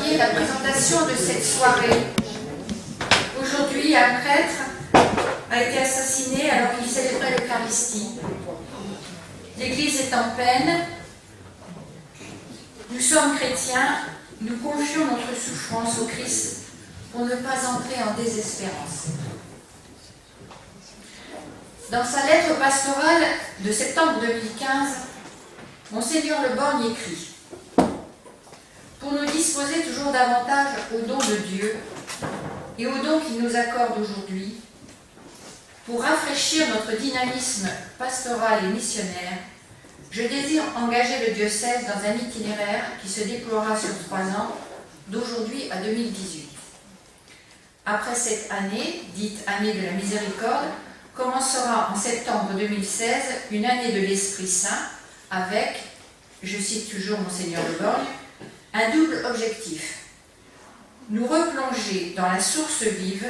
témoigner la présentation de cette soirée. Aujourd'hui, un prêtre a été assassiné alors qu'il célébrait l'Eucharistie. L'Église est en peine. Nous sommes chrétiens, nous confions notre souffrance au Christ pour ne pas entrer en désespérance. Dans sa lettre pastorale de septembre 2015, Monseigneur Le Borgne écrit « Pour nous disposer toujours davantage aux dons de Dieu et aux dons qu'il nous accorde aujourd'hui, pour rafraîchir notre dynamisme pastoral et missionnaire, je désire engager le diocèse dans un itinéraire qui se déploiera sur 3 ans, d'aujourd'hui à 2018. Après cette année, dite année de la miséricorde, commencera en septembre 2016 une année de l'Esprit Saint avec, je cite toujours Monseigneur Le Borgne, un double objectif. Nous replonger dans la source vive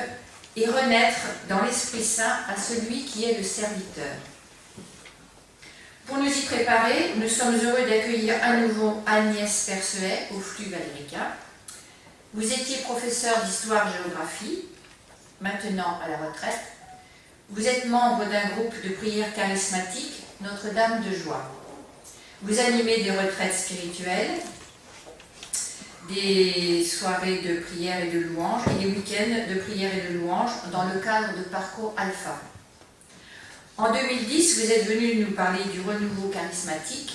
et renaître dans l'Esprit Saint à celui qui est le serviteur. Pour nous y préparer, nous sommes heureux d'accueillir à nouveau Agnès Perceet au flux valéricain. Vous étiez professeur d'histoire-géographie, maintenant à la retraite. Vous êtes membre d'un groupe de prière charismatique, Notre-Dame de Joie. Vous animez des retraites spirituelles, des soirées de prière et de louange et des week-ends de prière et de louange dans le cadre de Parcours Alpha. En 2010, vous êtes venu nous parler du renouveau charismatique.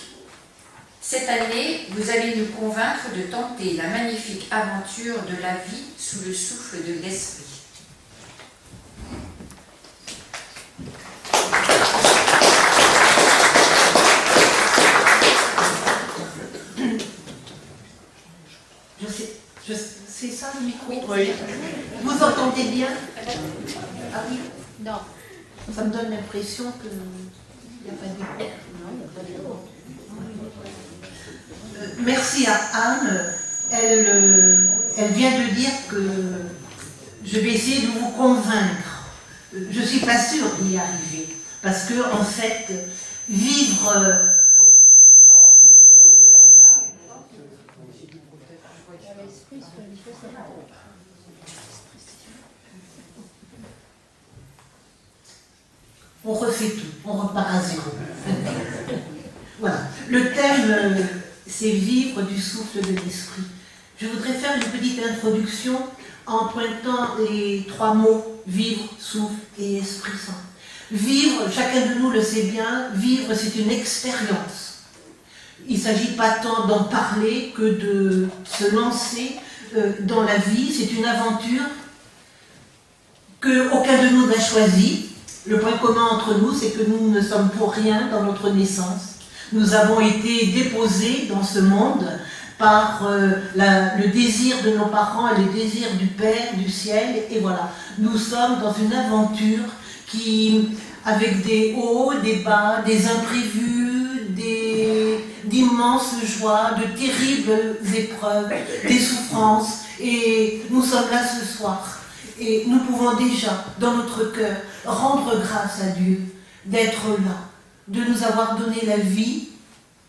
Cette année, vous allez nous convaincre de tenter la magnifique aventure de la vie sous le souffle de l'Esprit. C'est ça le micro? Oui. Vous entendez bien? Ah oui? Non. Ça me donne l'impression qu'il n'y a pas d'écho. Non, il n'y a pas d'écho. Merci à Anne. Elle vient de dire que je vais essayer de vous convaincre. Je ne suis pas sûre d'y arriver. Parce que, en fait, vivre... On refait tout, on repart à zéro. Voilà. Le thème, c'est vivre du souffle de l'esprit. Je voudrais faire une petite introduction en pointant les 3 mots, vivre, souffle et Esprit Saint. Vivre, chacun de nous le sait bien, vivre c'est une expérience. Il ne s'agit pas tant d'en parler que de se lancer dans la vie. C'est une aventure qu'aucun de nous n'a choisie. Le point commun entre nous, c'est que nous ne sommes pour rien dans notre naissance. Nous avons été déposés dans ce monde par le désir de nos parents et le désir du Père, du ciel. Et voilà, nous sommes dans une aventure avec des hauts, des bas, des imprévus, d'immenses joies, de terribles épreuves, des souffrances. Et nous sommes là ce soir. Et nous pouvons déjà, dans notre cœur, rendre grâce à Dieu d'être là, de nous avoir donné la vie.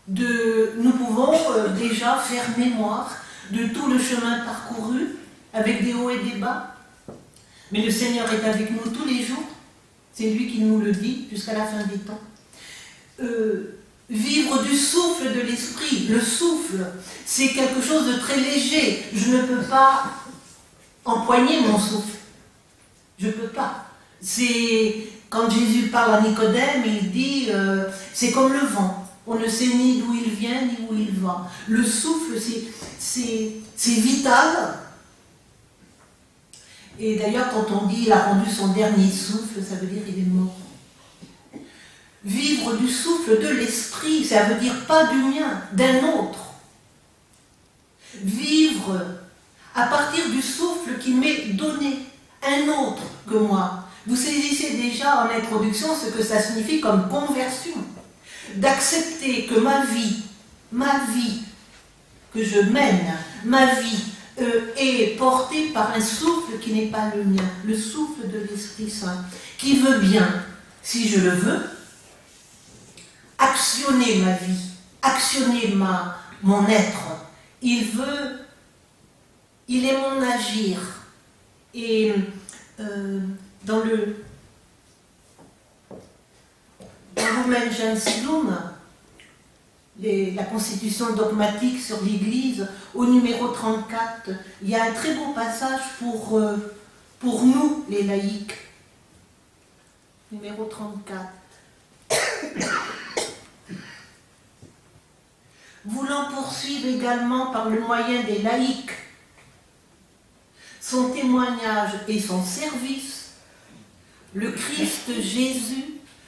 Nous pouvons déjà faire mémoire de tout le chemin parcouru, avec des hauts et des bas. Mais le Seigneur est avec nous tous les jours. C'est lui qui nous le dit jusqu'à la fin des temps. Vivre du souffle de l'esprit. Le souffle, c'est quelque chose de très léger. Je ne peux pas empoigner mon souffle. Je ne peux pas. C'est quand Jésus parle à Nicodème, il dit c'est comme le vent. On ne sait ni d'où il vient ni où il va. Le souffle, c'est vital. Et d'ailleurs, quand on dit il a rendu son dernier souffle, ça veut dire qu'il est mort. Vivre du souffle de l'esprit, ça veut dire pas du mien, d'un autre. Vivre à partir du souffle qui m'est donné, un autre que moi. Vous saisissez déjà en introduction ce que ça signifie comme conversion. D'accepter que ma vie que je mène, ma vie est portée par un souffle qui n'est pas le mien, le souffle de l'Esprit Saint, qui veut bien, si je le veux, actionner ma vie, actionner mon être. Il veut il est mon agir. Et dans Lumen Gentium, la constitution dogmatique sur l'Église, au numéro 34, il y a un très beau passage pour nous, les laïcs. Numéro 34. Voulant poursuivre également par le moyen des laïcs son témoignage et son service, le Christ Jésus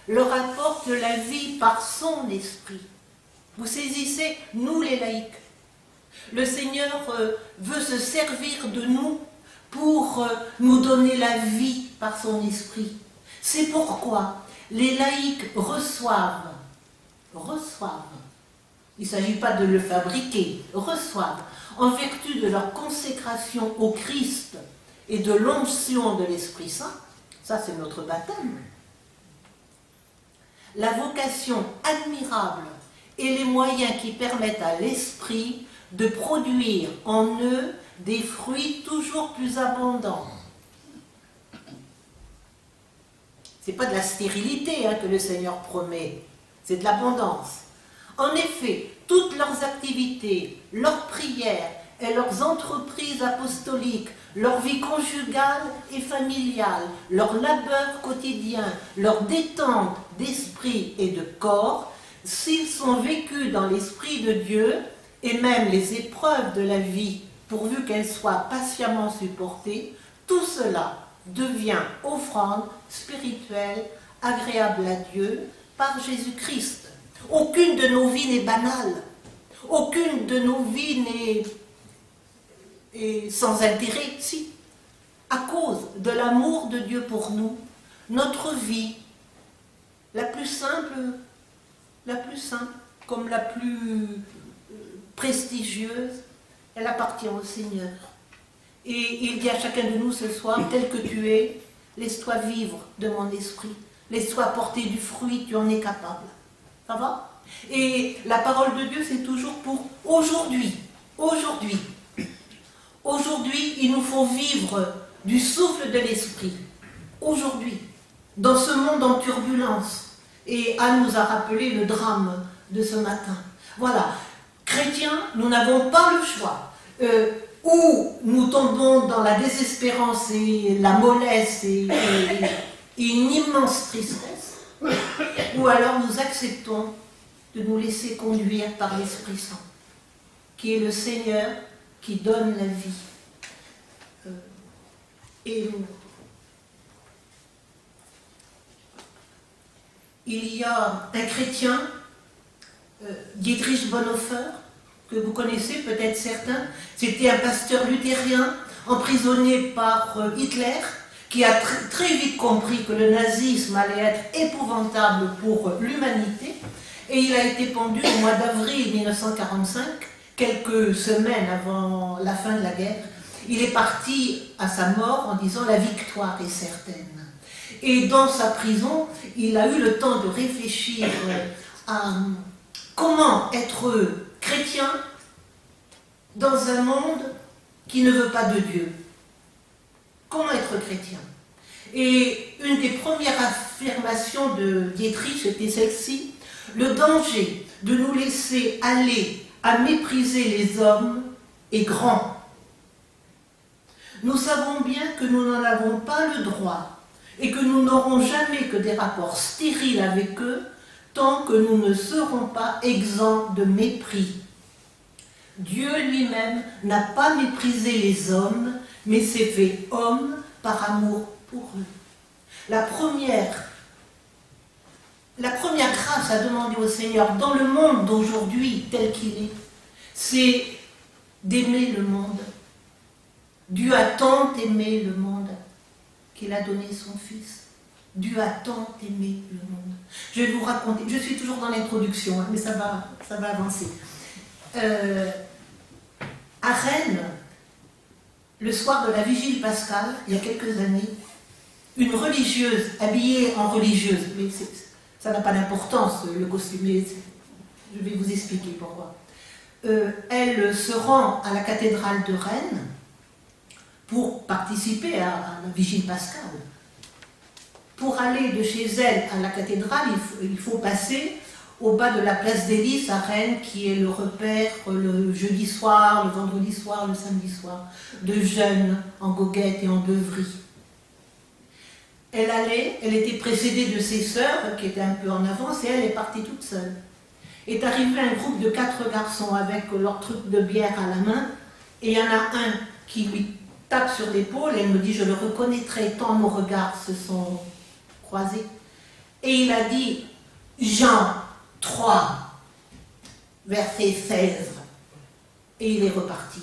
leur apporte la vie par son esprit. Vous saisissez, nous les laïcs. Le Seigneur veut se servir de nous pour nous donner la vie par son esprit. C'est pourquoi les laïcs reçoivent. Il ne s'agit pas de le fabriquer, reçoivent, en vertu de leur consécration au Christ et de l'onction de l'Esprit Saint, ça c'est notre baptême, la vocation admirable et les moyens qui permettent à l'Esprit de produire en eux des fruits toujours plus abondants. Ce n'est pas de la stérilité que le Seigneur promet, c'est de l'abondance. En effet, toutes leurs activités, leurs prières et leurs entreprises apostoliques, leur vie conjugale et familiale, leur labeur quotidien, leur détente d'esprit et de corps, s'ils sont vécus dans l'Esprit de Dieu, et même les épreuves de la vie, pourvu qu'elles soient patiemment supportées, tout cela devient offrande spirituelle agréable à Dieu par Jésus-Christ. Aucune de nos vies n'est banale. Aucune de nos vies n'est sans intérêt. Si, à cause de l'amour de Dieu pour nous, notre vie, la plus simple comme la plus prestigieuse, elle appartient au Seigneur. Et il dit à chacun de nous ce soir, tel que tu es, laisse-toi vivre de mon esprit, laisse-toi porter du fruit, tu en es capable. Ça va? Et la parole de Dieu, c'est toujours pour aujourd'hui. Aujourd'hui. Aujourd'hui, il nous faut vivre du souffle de l'esprit. Aujourd'hui. Dans ce monde en turbulence. Et Anne nous a rappelé le drame de ce matin. Voilà. Chrétiens, nous n'avons pas le choix. Ou nous tombons dans la désespérance et la mollesse et une immense tristesse, ou alors nous acceptons de nous laisser conduire par l'Esprit Saint, qui est le Seigneur qui donne la vie. Et il y a un chrétien, Dietrich Bonhoeffer, que vous connaissez peut-être certains, c'était un pasteur luthérien emprisonné par Hitler, qui a très vite compris que le nazisme allait être épouvantable pour l'humanité, et il a été pendu au mois d'avril 1945, quelques semaines avant la fin de la guerre. Il est parti à sa mort en disant « la victoire est certaine ». Et dans sa prison, il a eu le temps de réfléchir à comment être chrétien dans un monde qui ne veut pas de Dieu. Comment être chrétien? Et une des premières affirmations de Dietrich était celle-ci: le danger de nous laisser aller à mépriser les hommes est grand. Nous savons bien que nous n'en avons pas le droit et que nous n'aurons jamais que des rapports stériles avec eux tant que nous ne serons pas exempts de mépris. Dieu lui-même n'a pas méprisé les hommes, mais s'est fait homme par amour pour eux. La première grâce à demander au Seigneur dans le monde d'aujourd'hui tel qu'il est, c'est d'aimer le monde. Dieu a tant aimé le monde qu'il a donné son Fils. Dieu a tant aimé le monde. Je vais vous raconter, je suis toujours dans l'introduction, mais ça va avancer. À Rennes, le soir de la vigile pascale, il y a quelques années, une religieuse, habillée en religieuse, mais ça n'a pas d'importance, le costume, je vais vous expliquer pourquoi. Elle se rend à la cathédrale de Rennes pour participer à la vigile pascale. Pour aller de chez elle à la cathédrale, il faut passer au bas de la place des Lys à Rennes, qui est le repère le jeudi soir, le vendredi soir, le samedi soir, de jeunes en goguette et en beuverie. Elle était précédée de ses sœurs, qui étaient un peu en avance, et elle est partie toute seule. Est arrivé un groupe de 4 garçons avec leur truc de bière à la main, et il y en a un qui lui tape sur l'épaule, et elle me dit, je le reconnaîtrai tant nos regards se sont croisés. Et il a dit, Jean 3, verset 16. Et il est reparti.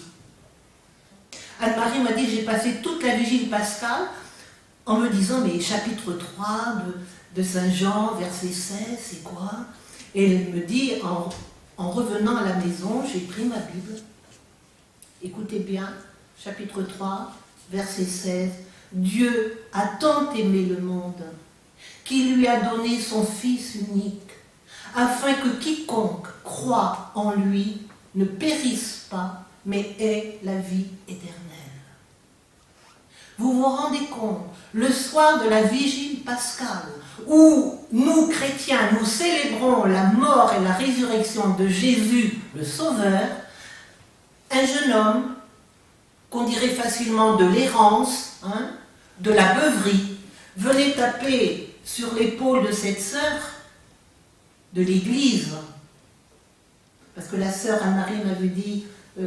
Anne-Marie m'a dit, j'ai passé toute la vigile pascale en me disant, mais chapitre 3 de Saint Jean, verset 16, c'est quoi? Et elle me dit, en revenant à la maison, j'ai pris ma Bible. Écoutez bien, chapitre 3, verset 16. Dieu a tant aimé le monde qu'il lui a donné son Fils unique, afin que quiconque croit en lui ne périsse pas, mais ait la vie éternelle. Vous vous rendez compte, le soir de la vigile pascale, où nous, chrétiens, nous célébrons la mort et la résurrection de Jésus, le Sauveur, un jeune homme, qu'on dirait facilement de l'errance, de la beuverie, venait taper sur l'épaule de cette sœur de l'église. Parce que la sœur Anne-Marie m'avait dit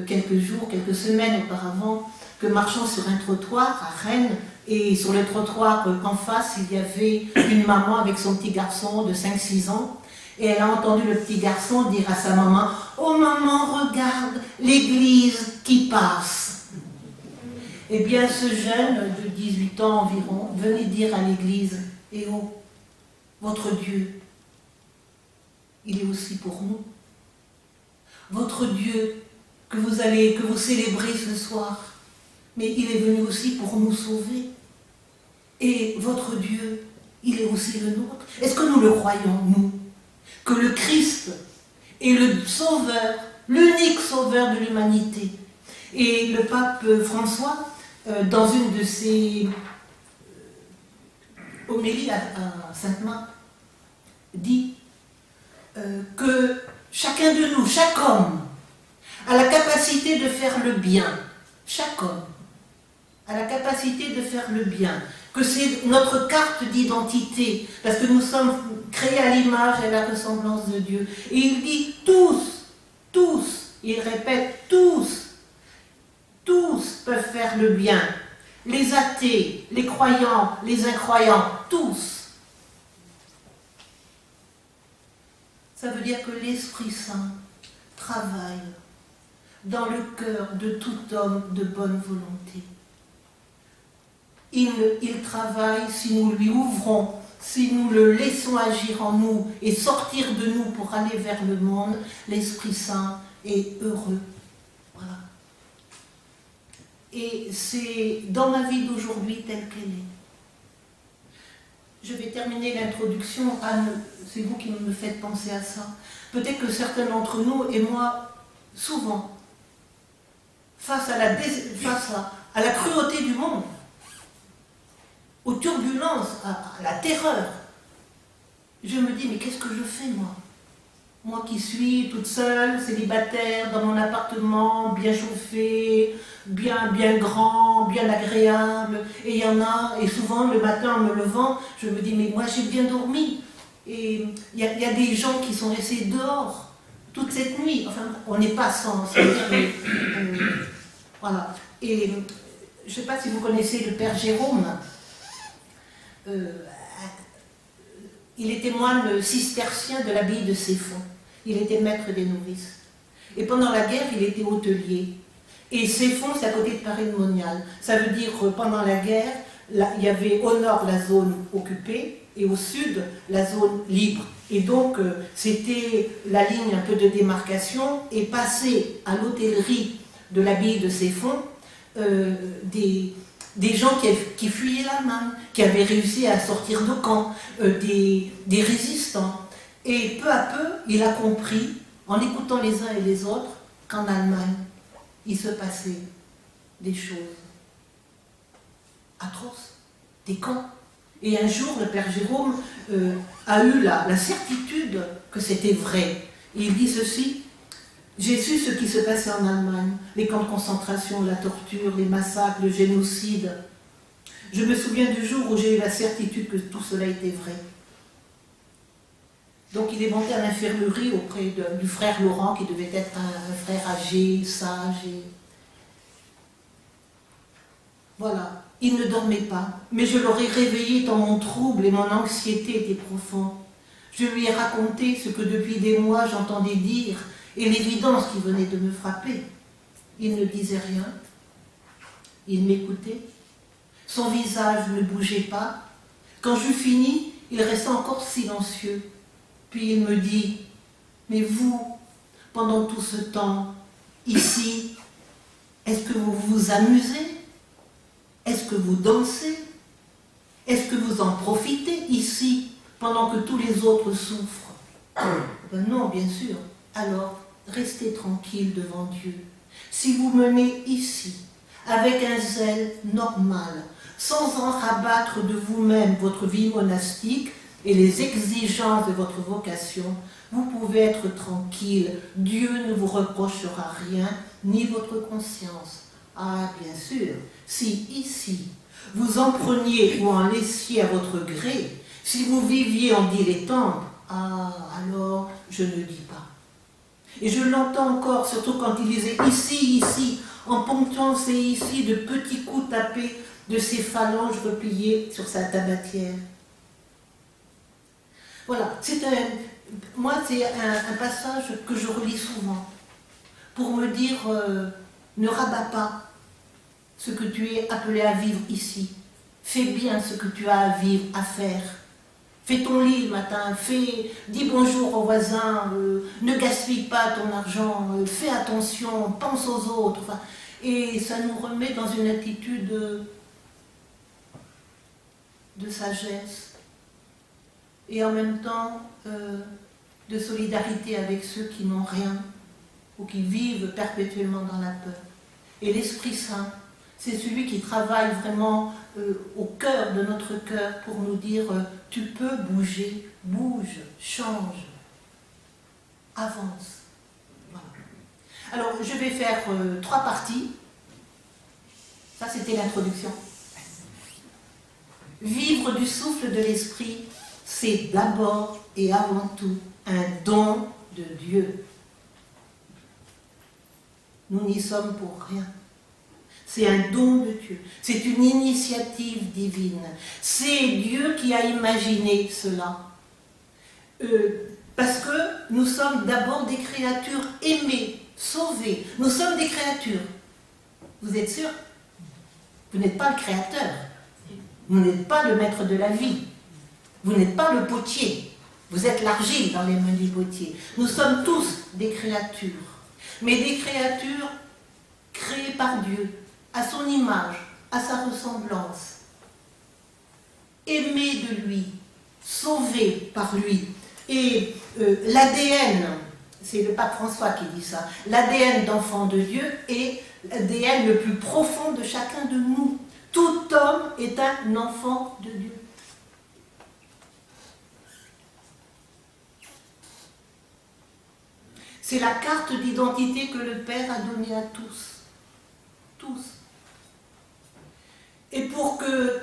quelques semaines auparavant, que marchant sur un trottoir à Rennes, et sur le trottoir en face, il y avait une maman avec son petit garçon de 5-6 ans, et elle a entendu le petit garçon dire à sa maman, « Oh maman, regarde l'église qui passe !» Eh bien, ce jeune de 18 ans environ venait dire à l'église, « Eh oh, votre Dieu, il est aussi pour nous. Votre Dieu que vous célébrez ce soir, mais il est venu aussi pour nous sauver. Et votre Dieu, il est aussi le nôtre. Est-ce que nous le croyons, nous, que le Christ est le sauveur, l'unique sauveur de l'humanité? Et le pape François, dans une de ses homélies à Sainte-Marthe, dit que chacun de nous, chaque homme, a la capacité de faire le bien. Chaque homme a la capacité de faire le bien. Que c'est notre carte d'identité, parce que nous sommes créés à l'image et à la ressemblance de Dieu. Et il dit tous, il répète tous peuvent faire le bien. Les athées, les croyants, les incroyants, tous. Ça veut dire que l'Esprit Saint travaille dans le cœur de tout homme de bonne volonté. Il travaille si nous lui ouvrons, si nous le laissons agir en nous et sortir de nous pour aller vers le monde, l'Esprit Saint est heureux. Voilà. Et c'est dans ma vie d'aujourd'hui telle qu'elle est. Je vais terminer l'introduction. Anne, c'est vous qui me faites penser à ça. Peut-être que certains d'entre nous, et moi, souvent, face à la cruauté du monde, aux turbulences, à la terreur, je me dis, mais qu'est-ce que je fais, moi? Moi qui suis toute seule, célibataire, dans mon appartement, bien chauffé, bien grand, bien agréable, et il y en a, et souvent le matin en me levant, je me dis, mais moi j'ai bien dormi, et il y a des gens qui sont restés dehors toute cette nuit, enfin, on n'est pas sans, voilà. Et je ne sais pas si vous connaissez le Père Jérôme, il était moine cistercien de l'abbaye de Céphon. Il était maître des novices. Et pendant la guerre, il était hôtelier. Et Céphon, c'est à côté de Paray-le-Monial. Ça veut dire que pendant la guerre, il y avait au nord la zone occupée et au sud la zone libre. Et donc, c'était la ligne un peu de démarcation. Et passer à l'hôtellerie de l'abbaye de Céphon, des gens qui fuyaient l'Allemagne, qui avaient réussi à sortir de camp, des résistants. Et peu à peu, il a compris, en écoutant les uns et les autres, qu'en Allemagne, il se passait des choses atroces, des camps. Et un jour, le Père Jérôme a eu la certitude que c'était vrai. Et il dit ceci: j'ai su ce qui se passait en Allemagne, les camps de concentration, la torture, les massacres, le génocide. Je me souviens du jour où j'ai eu la certitude que tout cela était vrai. Donc il est monté à l'infirmerie auprès du frère Laurent, qui devait être un frère âgé, sage. Voilà, il ne dormait pas, mais je l'aurais réveillé dans mon trouble et mon anxiété était profonde. Je lui ai raconté ce que depuis des mois j'entendais dire et l'évidence qui venait de me frapper. Il ne disait rien, il m'écoutait. Son visage ne bougeait pas. Quand j'eus fini, il restait encore silencieux. Puis il me dit: mais vous, pendant tout ce temps, ici, est-ce que vous vous amusez? Est-ce que vous dansez? Est-ce que vous en profitez ici, pendant que tous les autres souffrent? Ben non, bien sûr. Alors, restez tranquille devant Dieu. Si vous menez ici, avec un zèle normal, sans en rabattre de vous-même votre vie monastique et les exigences de votre vocation, vous pouvez être tranquille. Dieu ne vous reprochera rien, ni votre conscience. Ah, bien sûr, si ici, vous en preniez ou en laissiez à votre gré, si vous viviez en dilettante, ah, alors je ne dis pas. Et je l'entends encore, surtout quand il disait ici, ici, en ponctuant ces ici de petits coups tapés de ses phalanges repliées sur sa tabatière. Voilà, moi c'est un passage que je relis souvent pour me dire ne rabats pas ce que tu es appelé à vivre ici. Fais bien ce que tu as à vivre, à faire. Fais ton lit le matin, dis bonjour aux voisins, ne gaspille pas ton argent, fais attention, pense aux autres. Enfin, et ça nous remet dans une attitude de sagesse et en même temps de solidarité avec ceux qui n'ont rien ou qui vivent perpétuellement dans la peur. Et l'Esprit Saint, c'est celui qui travaille vraiment au cœur de notre cœur pour nous dire tu peux bouger, bouge, change, avance. Voilà. Alors je vais faire 3 parties. Ça c'était l'introduction. Vivre du souffle de l'Esprit, c'est d'abord et avant tout un don de Dieu. Nous n'y sommes pour rien. C'est un don de Dieu. C'est une initiative divine. C'est Dieu qui a imaginé cela. Parce que nous sommes d'abord des créatures aimées, sauvées. Nous sommes des créatures. Vous êtes sûr? Vous n'êtes pas le créateur. Vous n'êtes pas le maître de la vie. Vous n'êtes pas le potier. Vous êtes l'argile dans les mains du potier. Nous sommes tous des créatures. Mais des créatures créées par Dieu, à son image, à sa ressemblance, aimées de lui, sauvées par lui. Et l'ADN, c'est le pape François qui dit ça, l'ADN d'enfant de Dieu est l'ADN le plus profond de chacun de nous. Tout homme est un enfant de Dieu. C'est la carte d'identité que le Père a donnée à tous. Tous. Et pour que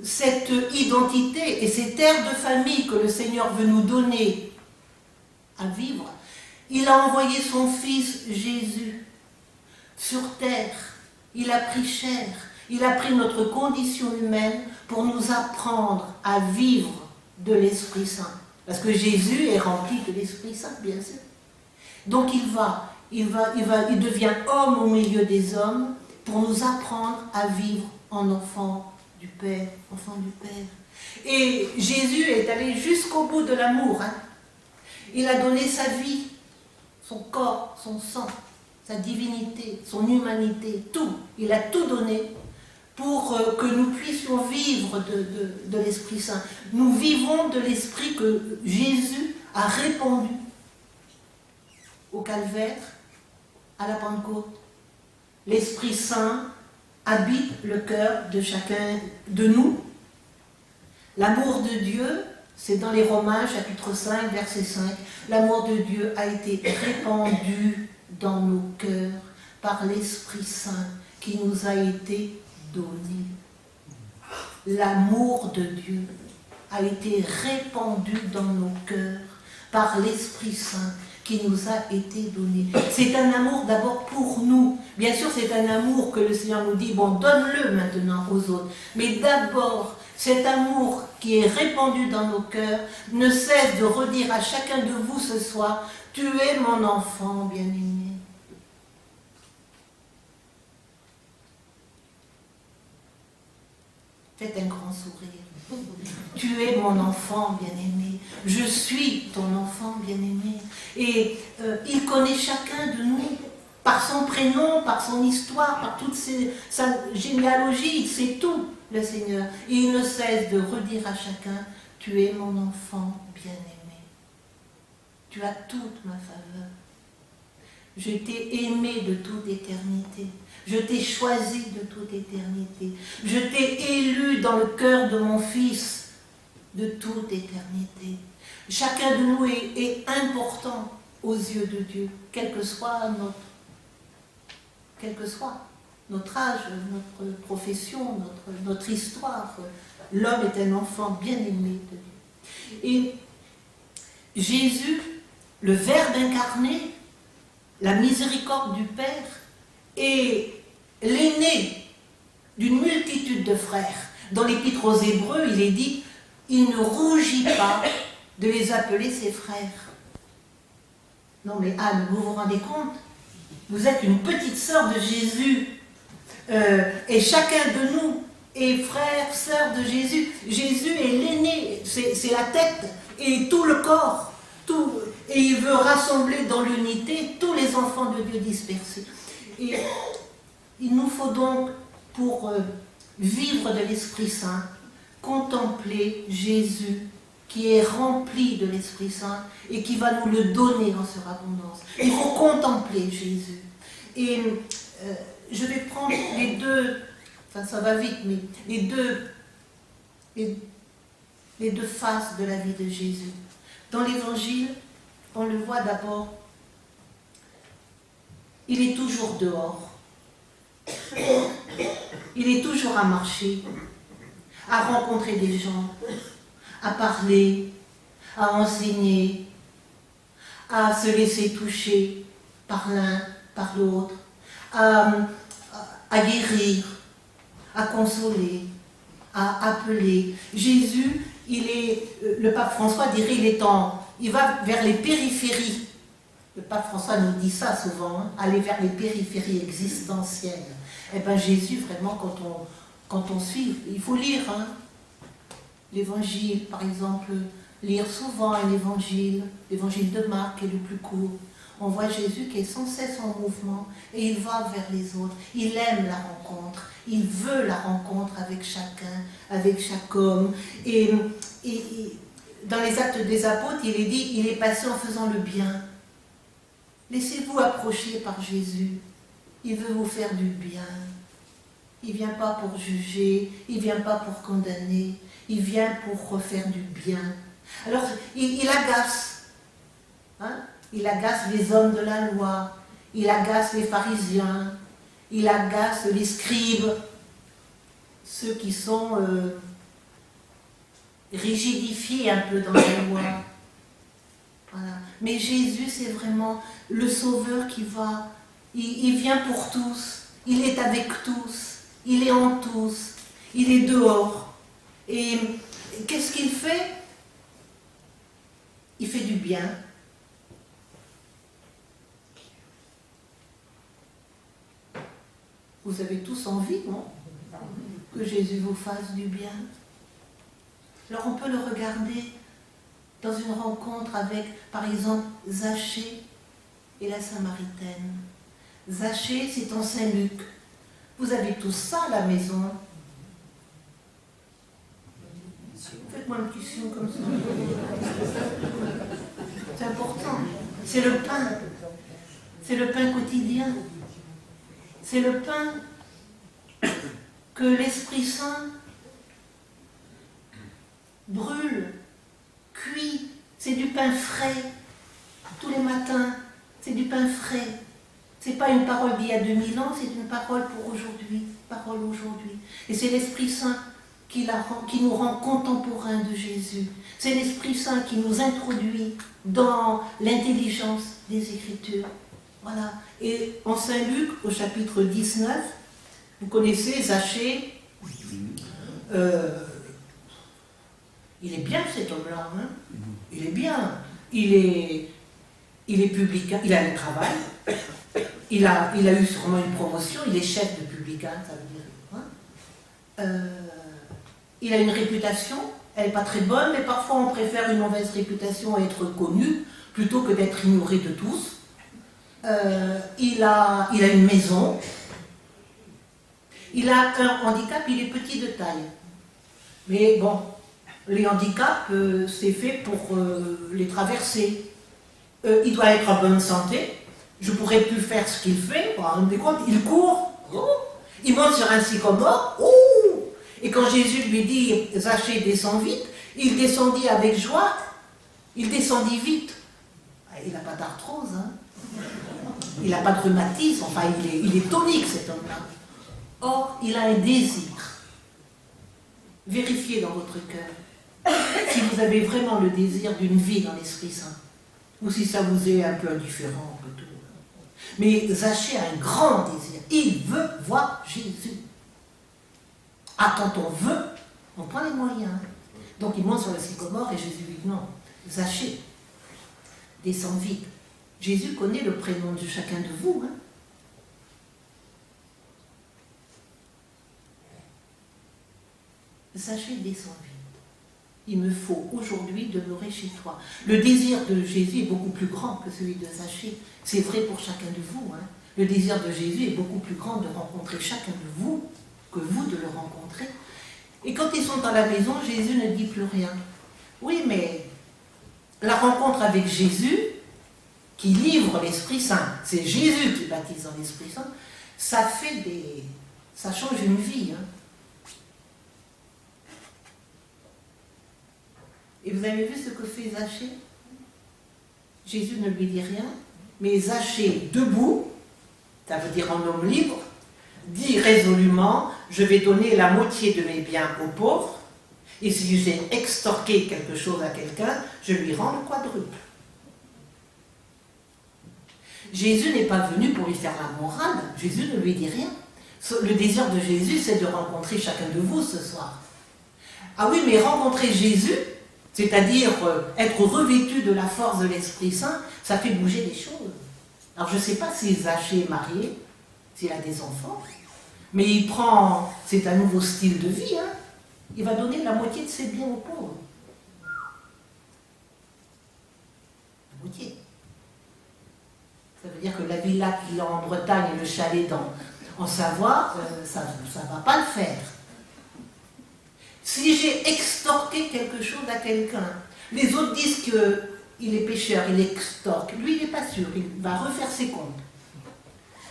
cette identité et cette aire de famille que le Seigneur veut nous donner à vivre, il a envoyé son Fils Jésus sur terre. Il a pris chair. Il a pris notre condition humaine pour nous apprendre à vivre de l'Esprit Saint. Parce que Jésus est rempli de l'Esprit Saint, bien sûr. Donc il devient homme au milieu des hommes pour nous apprendre à vivre en enfant du Père. Et Jésus est allé jusqu'au bout de l'amour. Il a donné sa vie, son corps, son sang, sa divinité, son humanité, tout. Il a tout donné pour que nous puissions vivre de l'Esprit Saint. Nous vivons de l'Esprit que Jésus a répandu au Calvaire, à la Pentecôte. L'Esprit Saint habite le cœur de chacun de nous. L'amour de Dieu, c'est dans les Romains chapitre 5, verset 5, l'amour de Dieu a été répandu dans nos cœurs par l'Esprit Saint qui nous a été donné. L'amour de Dieu a été répandu dans nos cœurs par l'Esprit Saint qui nous a été donné. C'est un amour d'abord pour nous. Bien sûr, c'est un amour que le Seigneur nous dit, bon, donne-le maintenant aux autres. Mais d'abord, cet amour qui est répandu dans nos cœurs ne cesse de redire à chacun de vous ce soir, tu es mon enfant bien-aimé. Faites un grand sourire. Tu es mon enfant bien-aimé. Je suis ton enfant bien-aimé. Et il connaît chacun de nous par son prénom, par son histoire, par toute sa généalogie. Il sait tout, le Seigneur. Et il ne cesse de redire à chacun, tu es mon enfant bien-aimé. Tu as toute ma faveur. Je t'ai aimé de toute éternité. Je t'ai choisi de toute éternité. Je t'ai élu dans le cœur de mon Fils de toute éternité. Chacun de nous est important aux yeux de Dieu, quel que soit notre âge, notre profession, notre histoire. L'homme est un enfant bien-aimé de Dieu. Et Jésus, le Verbe incarné, la miséricorde du Père, est l'aîné d'une multitude de frères. Dans l'Épître aux Hébreux, il est dit, il ne rougit pas de les appeler ses frères. Non mais Anne, vous vous rendez compte? Vous êtes une petite sœur de Jésus, et chacun de nous est frère, sœur de Jésus. Jésus est l'aîné, c'est la tête, et tout le corps. Tout, et il veut rassembler dans l'unité tous les enfants de Dieu dispersés. Et il nous faut donc, pour vivre de l'Esprit Saint, contempler Jésus qui est rempli de l'Esprit Saint et qui va nous le donner en surabondance. Il faut contempler Jésus. Et je vais prendre les deux, enfin ça va vite, mais les deux faces de la vie de Jésus. Dans l'Évangile, on le voit d'abord, il est toujours dehors. Il est toujours à marcher, à rencontrer des gens, à parler, à enseigner, à se laisser toucher par l'un, par l'autre, à guérir, à consoler, à appeler. Jésus, le pape François dirait, il va vers les périphéries. Le pape François nous dit ça souvent, hein, aller vers les périphéries existentielles. Eh bien Jésus, vraiment, quand on suit, il faut lire l'Évangile, par exemple, lire souvent l'Évangile de Marc est le plus court. On voit Jésus qui est sans cesse en mouvement et il va vers les autres. Il aime la rencontre, il veut la rencontre avec chacun, avec chaque homme. Et dans les Actes des Apôtres, il est dit, il est passé en faisant le bien. Laissez-vous approcher par Jésus. Il veut vous faire du bien. Il ne vient pas pour juger, il ne vient pas pour condamner, il vient pour refaire du bien. Alors, il agace. Il agace les hommes de la loi, il agace les pharisiens, il agace les scribes, ceux qui sont rigidifiés un peu dans la loi. Voilà. Mais Jésus, c'est vraiment le Sauveur qui va. Il vient pour tous, il est avec tous, il est en tous, il est dehors. Et qu'est-ce qu'il fait? Il fait du bien. Vous avez tous envie, non? Que Jésus vous fasse du bien. Alors on peut le regarder dans une rencontre avec, par exemple, Zachée et la Samaritaine. Zachée, c'est en Saint-Luc. Vous avez tous ça à la maison. Faites-moi un petit signe comme ça. C'est important. C'est le pain. C'est le pain quotidien. C'est le pain que l'Esprit Saint brûle, cuit, c'est du pain frais, tous les matins, c'est du pain frais. C'est pas une parole d'il y a 2000 ans, c'est une parole pour aujourd'hui, parole aujourd'hui. Et c'est l'Esprit Saint qui nous rend contemporains de Jésus. C'est l'Esprit Saint qui nous introduit dans l'intelligence des Écritures. Voilà. Et en Saint Luc, au chapitre 19, vous connaissez Zachée. Il est bien cet homme-là, hein. Il est bien. Il est publicain, il a un travail. Il a eu sûrement une promotion, il est chef de publicain, ça veut dire. Hein. Il a une réputation, elle n'est pas très bonne, mais parfois on préfère une mauvaise réputation à être connu plutôt que d'être ignoré de tous. Il a une maison. Il a un handicap, il est petit de taille. Mais bon, les handicaps, c'est fait pour les traverser. Il doit être en bonne santé. Je ne pourrais plus faire ce qu'il fait. Vous vous rendez compte, il court. Oh, il monte sur un sycomore. Oh, et quand Jésus lui dit « Zachée, descends vite », il descendit avec joie. Il descendit vite. Il n'a pas d'arthrose. Hein. Il n'a pas de rhumatisme. Enfin, il est tonique, cet homme-là. Or, il a un désir. Vérifiez dans votre cœur si vous avez vraiment le désir d'une vie dans l'Esprit Saint. Ou si ça vous est un peu indifférent, un peu tout. Mais Zachée a un grand désir. Il veut voir Jésus. Ah, quand on veut, on prend les moyens. Donc il monte sur le sycomore et Jésus lui dit non, Zachée, descends vite. Jésus connaît le prénom de chacun de vous. Hein. Zachée, descends vite. Il me faut aujourd'hui demeurer chez toi. Le désir de Jésus est beaucoup plus grand que celui de Zachée. C'est vrai pour chacun de vous. Hein. Le désir de Jésus est beaucoup plus grand de rencontrer chacun de vous que vous de le rencontrer. Et quand ils sont dans la maison, Jésus ne dit plus rien. Oui, mais la rencontre avec Jésus, qui livre l'Esprit Saint, c'est Jésus qui baptise dans l'Esprit Saint, ça change une vie. Hein. Et vous avez vu ce que fait Zachée? Jésus ne lui dit rien, mais Zachée, debout, ça veut dire en homme libre, dit résolument, je vais donner la moitié de mes biens aux pauvres, et si j'ai extorqué quelque chose à quelqu'un, je lui rends le quadruple. Jésus n'est pas venu pour lui faire la morale, Jésus ne lui dit rien. Le désir de Jésus, c'est de rencontrer chacun de vous ce soir. Ah oui, mais rencontrer Jésus, c'est-à-dire être revêtu de la force de l'Esprit Saint, ça fait bouger les choses. Alors je ne sais pas si Zachée est marié, s'il a des enfants, mais c'est un nouveau style de vie, hein. Il va donner la moitié de ses biens aux pauvres. La moitié. Ça veut dire que la villa qu'il a en Bretagne et le chalet en Savoie, ça ne va pas le faire. Si j'ai extorqué quelque chose à quelqu'un, les autres disent qu'il est pécheur, il extorque. Lui, il n'est pas sûr, il va refaire ses comptes.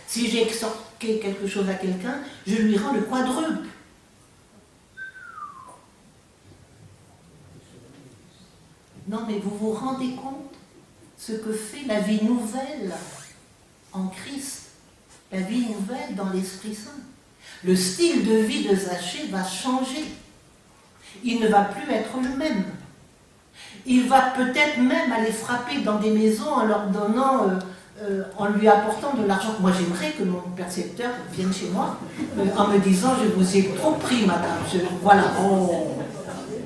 Si j'ai extorqué quelque chose à quelqu'un, je lui rends le quadruple. Non, mais vous vous rendez compte ce que fait la vie nouvelle en Christ, la vie nouvelle dans l'Esprit Saint. Le style de vie de Zachée va changer. Il ne va plus être le même. Il va peut-être même aller frapper dans des maisons en leur donnant, en lui apportant de l'argent. Moi, j'aimerais que mon percepteur vienne chez moi en me disant « Je vous ai trop pris, madame. » Voilà. Oh,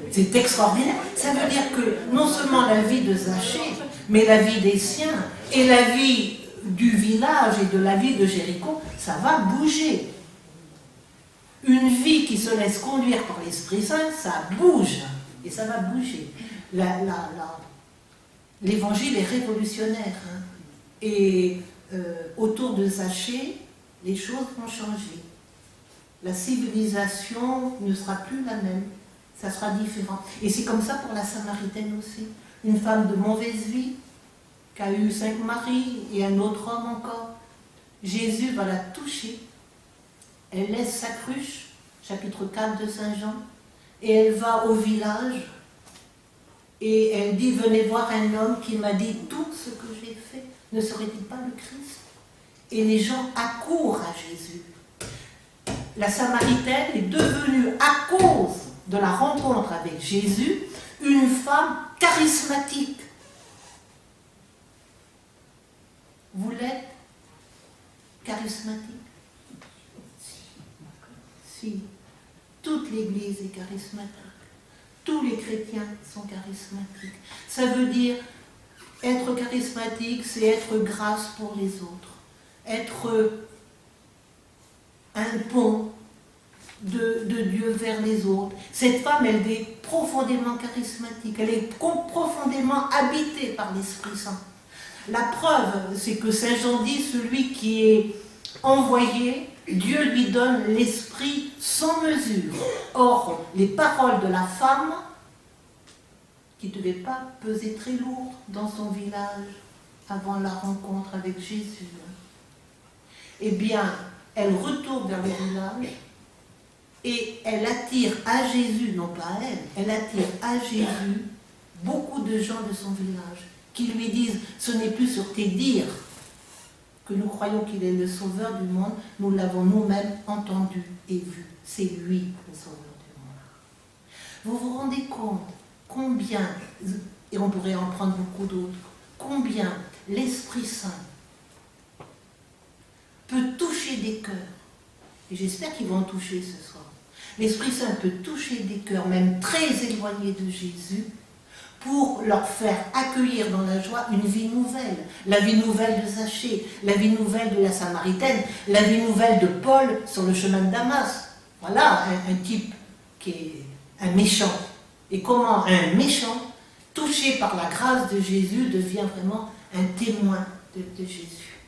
c'est extraordinaire. Ça veut dire que non seulement la vie de Zachée, mais la vie des siens et la vie du village et de la ville de Jéricho, ça va bouger. Une vie qui se laisse conduire par l'Esprit Saint, ça bouge. Et ça va bouger. L'évangile est révolutionnaire. Hein. Et autour de Zachée, les choses vont changer. La civilisation ne sera plus la même. Ça sera différent. Et c'est comme ça pour la Samaritaine aussi. Une femme de mauvaise vie, qui a eu 5 maris et un autre homme encore. Jésus va la toucher. Elle laisse sa cruche. chapitre 4 de Saint Jean, et elle va au village, et elle dit, venez voir un homme qui m'a dit tout ce que j'ai fait, ne serait-il pas le Christ? Et les gens accourent à Jésus. La Samaritaine est devenue, à cause de la rencontre avec Jésus, une femme charismatique. Vous l'êtes charismatique? Si. Toute l'Église est charismatique. Tous les chrétiens sont charismatiques. Ça veut dire, être charismatique, c'est être grâce pour les autres. Être un pont de Dieu vers les autres. Cette femme, elle est profondément charismatique. Elle est profondément habitée par l'Esprit Saint. La preuve, c'est que Saint Jean dit, celui qui est envoyé, Dieu lui donne l'Esprit sans mesure. Or, les paroles de la femme, qui ne devait pas peser très lourd dans son village avant la rencontre avec Jésus, eh bien, elle retourne vers le village et elle attire à Jésus, non pas à elle, elle attire à Jésus beaucoup de gens de son village qui lui disent, ce n'est plus sur tes dires que nous croyons qu'il est le sauveur du monde, nous l'avons nous-mêmes entendu et vu. C'est lui le sauveur du monde. Vous vous rendez compte combien, et on pourrait en prendre beaucoup d'autres, combien l'Esprit Saint peut toucher des cœurs, et j'espère qu'ils vont en toucher ce soir. L'Esprit Saint peut toucher des cœurs, même très éloignés de Jésus, pour leur faire accueillir dans la joie une vie nouvelle. La vie nouvelle de Zachée, la vie nouvelle de la Samaritaine, la vie nouvelle de Paul sur le chemin de Damas. Voilà un type qui est un méchant. Et comment un méchant, touché par la grâce de Jésus, devient vraiment un témoin de Jésus.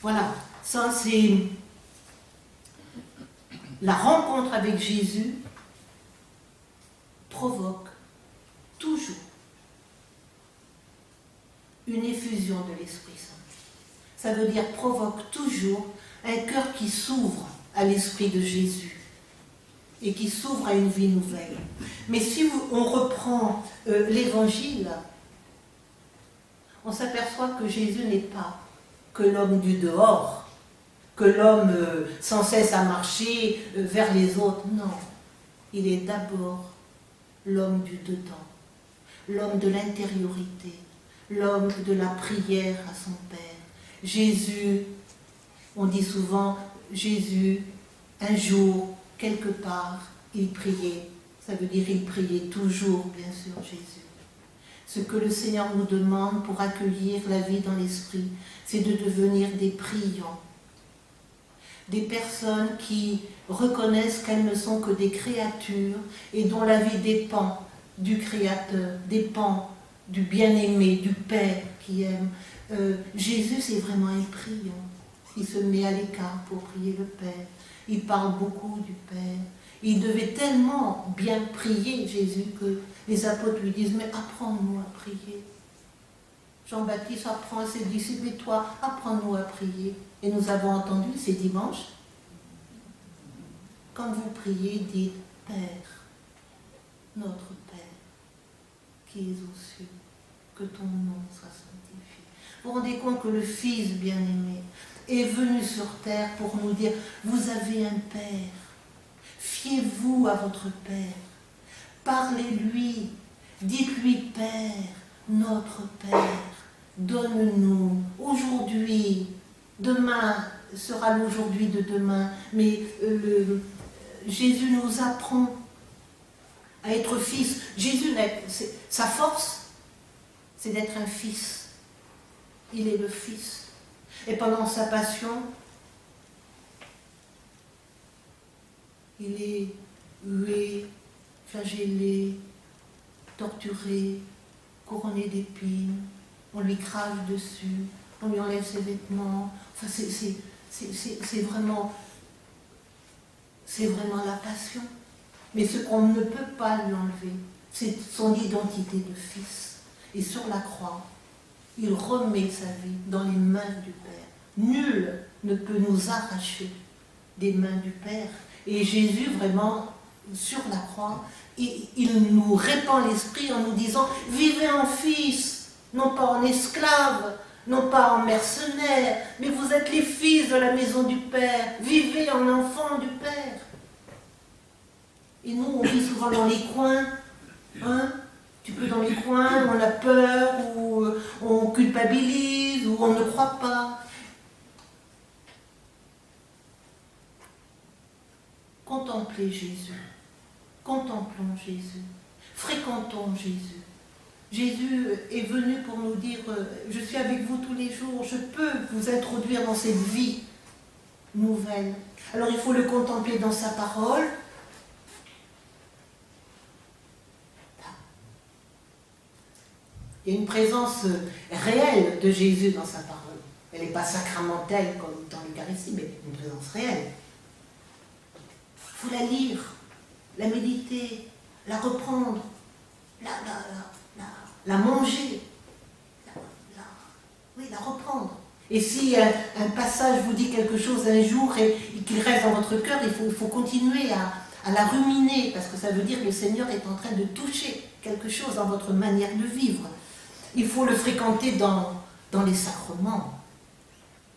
Voilà, ça c'est la rencontre avec Jésus provoque toujours une effusion de l'Esprit Saint. Ça veut dire provoque toujours un cœur qui s'ouvre à l'Esprit de Jésus et qui s'ouvre à une vie nouvelle. Mais si on reprend l'Évangile, on s'aperçoit que Jésus n'est pas que l'homme du dehors, que l'homme sans cesse à marcher vers les autres. Non, il est d'abord l'homme du dedans, l'homme de l'intériorité, l'homme de la prière à son Père. Jésus, on dit souvent, Jésus, un jour, quelque part, il priait. Ça veut dire il priait toujours, bien sûr, Jésus. Ce que le Seigneur nous demande pour accueillir la vie dans l'Esprit, c'est de devenir des priants. Des personnes qui reconnaissent qu'elles ne sont que des créatures et dont la vie dépend du Créateur, dépend du bien-aimé, du Père qui aime. Jésus, c'est vraiment un priant. Il se met à l'écart pour prier le Père. Il parle beaucoup du Père. Il devait tellement bien prier, Jésus, que les apôtres lui disent, mais apprends-nous à prier. Jean-Baptiste apprend à ses disciples, et toi, apprends-nous à prier. Et nous avons entendu, c'est dimanche, quand vous priez, dites, Père, notre Père, qui es aux cieux, que ton nom soit sanctifié. Vous vous rendez compte que le Fils bien-aimé est venu sur terre pour nous dire, vous avez un Père, fiez-vous à votre Père, parlez-lui, dites-lui Père, notre Père, donne-nous aujourd'hui, demain sera l'aujourd'hui de demain, mais Jésus nous apprend à être fils. Jésus, sa force, c'est d'être un fils. Il est le Fils. Et pendant sa passion, il est hué, flagellé, torturé, couronné d'épines, on lui crache dessus, on lui enlève ses vêtements. Enfin, c'est vraiment la passion. Mais ce qu'on ne peut pas lui enlever, c'est son identité de fils. Et sur la croix, il remet sa vie dans les mains du Père. Nul ne peut nous arracher des mains du Père. Et Jésus, vraiment, sur la croix, il nous répand l'esprit en nous disant « Vivez en fils, non pas en esclaves, non pas en mercenaires, mais vous êtes les fils de la maison du Père. Vivez en enfants du Père. » Et nous, on vit souvent dans les coins, hein, tu peux dans les coins, où on a peur, où on culpabilise, où on ne croit pas. Contemplez Jésus, contemplons Jésus, fréquentons Jésus. Jésus est venu pour nous dire, je suis avec vous tous les jours, je peux vous introduire dans cette vie nouvelle. Alors il faut le contempler dans sa parole. Il y a une présence réelle de Jésus dans sa parole. Elle n'est pas sacramentelle comme dans l'Eucharistie, mais une présence réelle. Il faut la lire, la méditer, la reprendre, la manger, la reprendre. Et si un passage vous dit quelque chose un jour et qu'il reste dans votre cœur, il faut continuer à la ruminer, parce que ça veut dire que le Seigneur est en train de toucher quelque chose dans votre manière de vivre. Il faut le fréquenter dans les sacrements,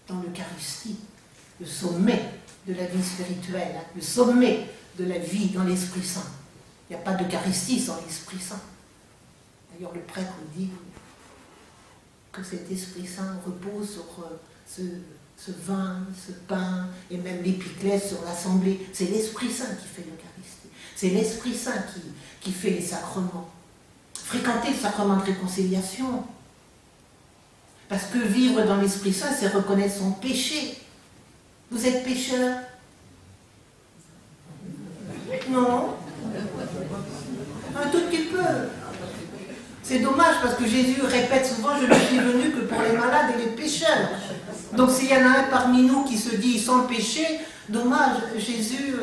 dans l'Eucharistie, le sommet de la vie spirituelle, hein, le sommet de la vie dans l'Esprit Saint. Il n'y a pas d'Eucharistie sans l'Esprit Saint. D'ailleurs, le prêtre dit que cet Esprit Saint repose sur ce vin, ce pain, et même l'épiclèse sur l'assemblée. C'est l'Esprit Saint qui fait l'Eucharistie. C'est l'Esprit Saint qui fait les sacrements. Fréquenter le sacrement de réconciliation. Parce que vivre dans l'Esprit Saint, c'est reconnaître son péché. Vous êtes pécheur? Non? Un tout petit peu. C'est dommage parce que Jésus répète souvent « Je ne suis venu que pour les malades et les pécheurs ». Donc s'il y en a un parmi nous qui se dit sans péché, dommage, Jésus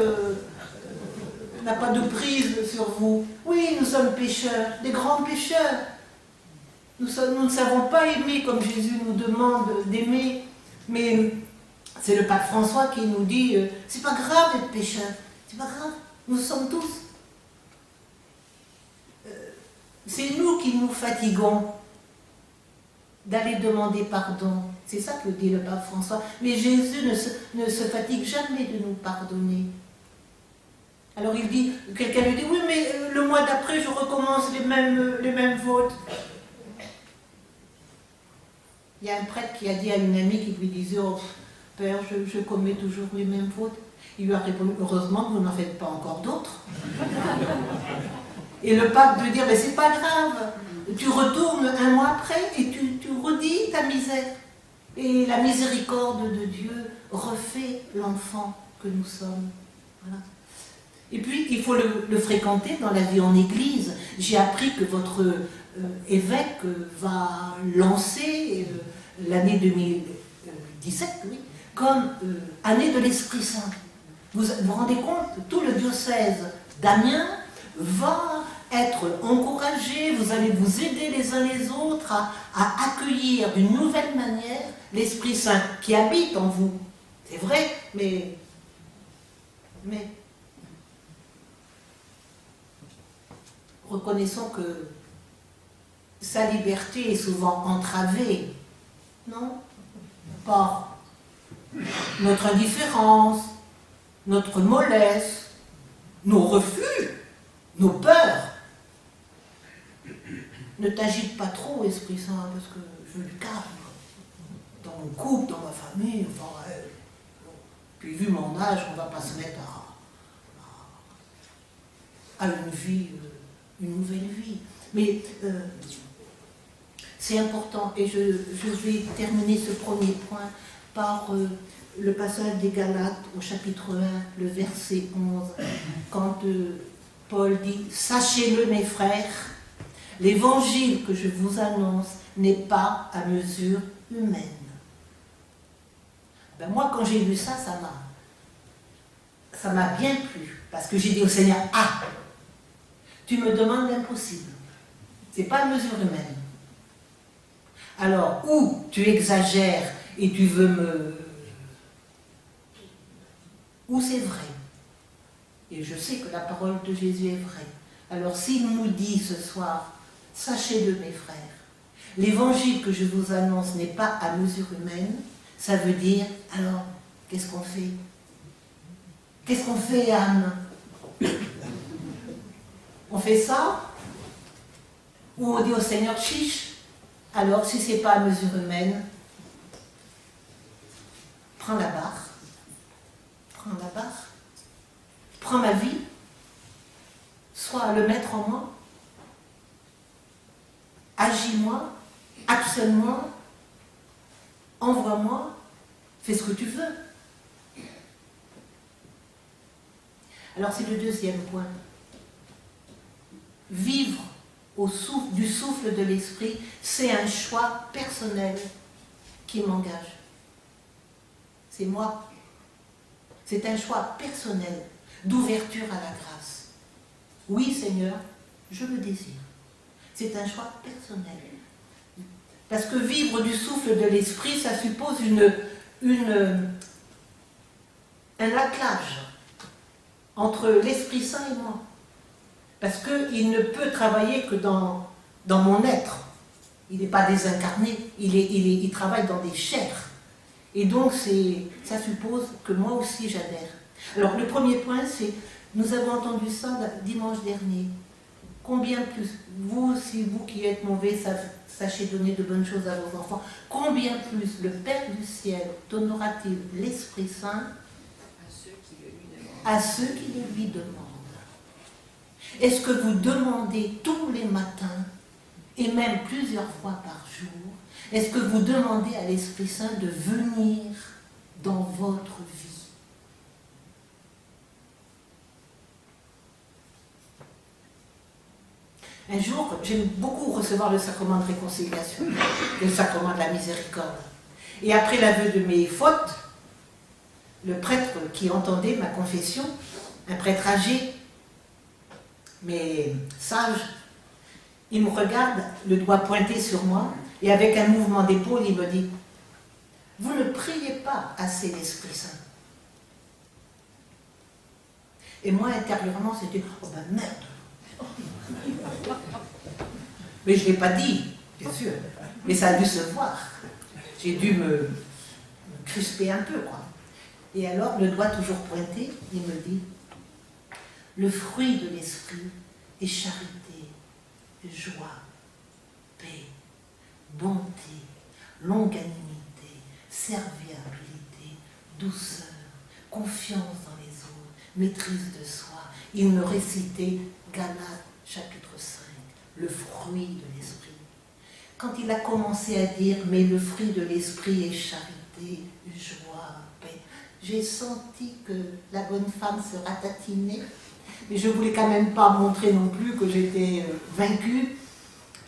n'a pas de prise sur vous. Oui, nous sommes pécheurs, des grands pécheurs. Nous ne savons pas aimer comme Jésus nous demande d'aimer. Mais c'est le pape François qui nous dit « C'est pas grave d'être pécheur, c'est pas grave, nous sommes tous. » C'est nous qui nous fatiguons d'aller demander pardon. C'est ça que dit le pape François. Mais Jésus ne se fatigue jamais de nous pardonner. Alors il dit, quelqu'un lui dit, oui, mais le mois d'après, je recommence les mêmes fautes. Il y a un prêtre qui a dit à une amie qui lui disait, oh, Père, je commets toujours les mêmes fautes. Il lui a répondu, heureusement que vous n'en faites pas encore d'autres. Et le pape de dire, mais c'est pas grave, tu retournes un mois après et tu redis ta misère. Et la miséricorde de Dieu refait l'enfant que nous sommes. Voilà. Et puis, il faut le fréquenter dans la vie en église. J'ai appris que votre évêque va lancer l'année 2017, oui, comme année de l'Esprit Saint. Vous vous rendez compte, tout le diocèse d'Amiens va être encouragé, vous allez vous aider les uns les autres à accueillir d'une nouvelle manière l'Esprit Saint qui habite en vous. C'est vrai, mais reconnaissons que sa liberté est souvent entravée, non? Par notre indifférence, notre mollesse, nos refus, nos peurs. Ne t'agite pas trop, Esprit Saint, parce que je le calme. Dans mon couple, dans ma famille, enfin, puis vu mon âge, on ne va pas se mettre à une vie, une nouvelle vie. Mais c'est important, et je vais terminer ce premier point par le passage des Galates au chapitre 1, le verset 11, quand Paul dit « Sachez-le mes frères, l'évangile que je vous annonce n'est pas à mesure humaine. » Ben moi, quand j'ai lu ça, ça m'a bien plu, parce que j'ai dit au Seigneur « Ah, tu me demandes l'impossible, c'est pas à mesure humaine. Alors, ou tu exagères et tu veux ou c'est vrai. Et je sais que la parole de Jésus est vraie. Alors s'il nous dit ce soir, sachez-le mes frères, l'évangile que je vous annonce n'est pas à mesure humaine, ça veut dire, alors, qu'est-ce qu'on fait? Qu'est-ce qu'on fait, Anne? On fait ça? Ou on dit au Seigneur, chiche? Alors, si ce n'est pas à mesure humaine, prends la barre. Prends la barre. Prends ma vie. Sois le maître en moi. Agis-moi. Actionne-moi. Envoie-moi. Fais ce que tu veux. Alors, c'est le deuxième point. Vivre du souffle de l'esprit, c'est un choix personnel qui m'engage. C'est moi. C'est un choix personnel d'ouverture à la grâce. Oui, Seigneur, je le désire. C'est un choix personnel. Parce que vivre du souffle de l'esprit, ça suppose un attelage entre l'Esprit Saint et moi. Parce qu'il ne peut travailler que dans mon être. Il n'est pas désincarné, il travaille dans des chairs. Et donc, ça suppose que moi aussi j'adhère. Alors, le premier point, c'est, nous avons entendu ça dimanche dernier. Combien plus, vous qui êtes mauvais, sachez donner de bonnes choses à vos enfants, combien plus le Père du ciel donnera-t-il l'Esprit Saint à ceux qui le lui demandent? Est-ce que vous demandez tous les matins, et même plusieurs fois par jour, est-ce que vous demandez à l'Esprit Saint de venir dans votre vie? Un jour, j'aime beaucoup recevoir le sacrement de réconciliation, le sacrement de la miséricorde. Et après l'aveu de mes fautes, le prêtre qui entendait ma confession, un prêtre âgé, mais sage, il me regarde, le doigt pointé sur moi, et avec un mouvement d'épaule, il me dit, « Vous ne priez pas assez l'Esprit Saint. » Et moi, intérieurement, c'était, « Oh ben merde !» Mais je ne l'ai pas dit, bien sûr, mais ça a dû se voir. J'ai dû me crisper un peu, quoi. Et alors, le doigt toujours pointé, il me dit, le fruit de l'esprit est charité, joie, paix, bonté, longanimité, serviabilité, douceur, confiance dans les autres, maîtrise de soi. Il me récitait Galates chapitre 5, le fruit de l'esprit. Quand il a commencé à dire, mais le fruit de l'esprit est charité, joie, paix, j'ai senti que la bonne femme se ratatinait, mais je ne voulais quand même pas montrer non plus que j'étais vaincue.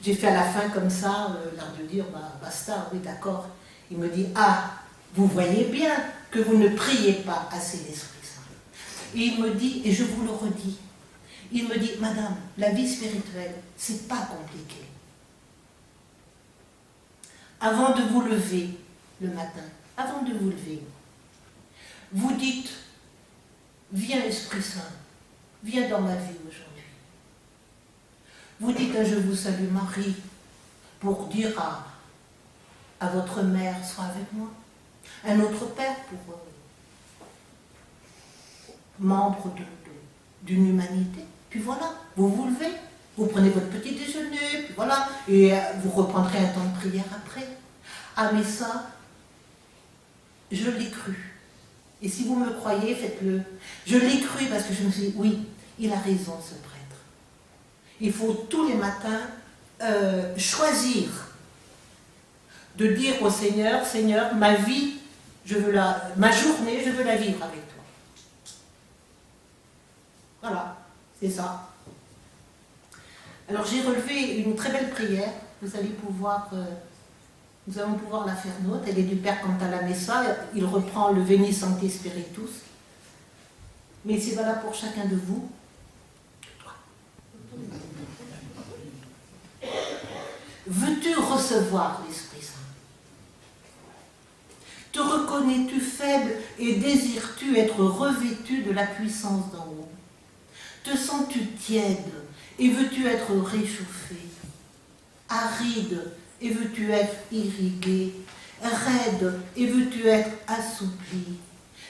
J'ai fait à la fin comme ça, l'art de dire, bah, basta, oui d'accord. Il me dit, ah, vous voyez bien que vous ne priez pas assez l'Esprit Saint. Et il me dit, et je vous le redis, il me dit, madame, la vie spirituelle, c'est pas compliqué. Avant de vous lever le matin, avant de vous lever, vous dites, viens Esprit Saint, viens dans ma vie aujourd'hui. Vous dites un je vous salue Marie pour dire à votre mère, sois avec moi. Un autre père pour membre d'une humanité. Puis voilà, vous vous levez, vous prenez votre petit déjeuner, puis voilà, et vous reprendrez un temps de prière après. Ah mais ça, je l'ai cru. Et si vous me croyez, faites-le. Je l'ai cru parce que je me suis dit, oui, il a raison ce prêtre. Il faut tous les matins choisir de dire au Seigneur, Seigneur, ma vie, ma journée, je veux la vivre avec toi. Voilà, c'est ça. Alors j'ai relevé une très belle prière, nous allons pouvoir la faire nôtre, elle est du Père Cantalamessa, il reprend le Veni Sancte Spiritus, mais c'est valable pour chacun de vous. Veux-tu recevoir l'Esprit Saint? Te reconnais-tu faible et désires-tu être revêtu de la puissance d'en haut? Te sens-tu tiède et veux-tu être réchauffé? Aride et veux-tu être irrigué? Raide et veux-tu être assoupli?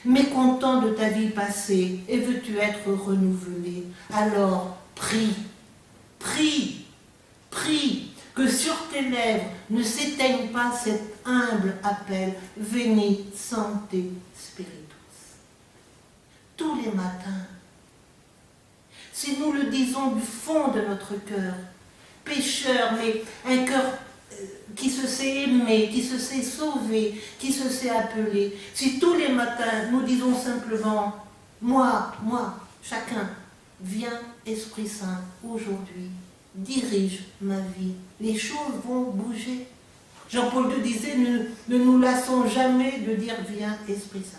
Mécontent de ta vie passée et veux-tu être renouvelé? Alors prie, prie, prie, que sur tes lèvres ne s'éteigne pas cet humble appel « Veni Sancte Spiritus ». Tous les matins, si nous le disons du fond de notre cœur, pécheur, mais un cœur qui se sait aimer, qui se sait sauver, qui se sait appeler, si tous les matins nous disons simplement « Moi, chacun, viens Esprit Saint, aujourd'hui, dirige ma vie », les choses vont bouger. Jean-Paul II disait « Ne nous lassons jamais de dire « Viens Esprit Saint ».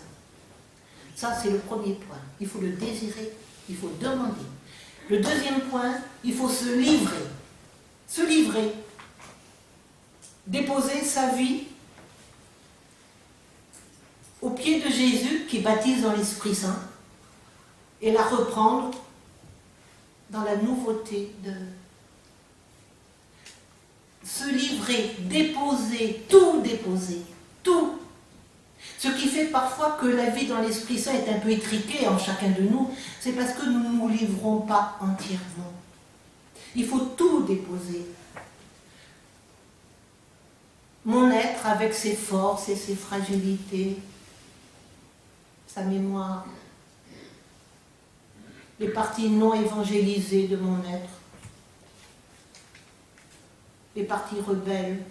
Ça, c'est le premier point. Il faut le désirer, il faut demander. Le deuxième point, il faut se livrer. Se livrer. Déposer sa vie aux pieds de Jésus qui baptise dans l'Esprit Saint et la reprendre dans la nouveauté de... Se livrer, déposer, tout. Ce qui fait parfois que la vie dans l'Esprit Saint est un peu étriquée en chacun de nous, c'est parce que nous ne nous livrons pas entièrement. Il faut tout déposer. Mon être avec ses forces et ses fragilités, sa mémoire, les parties non évangélisées de mon être, les parties rebelles.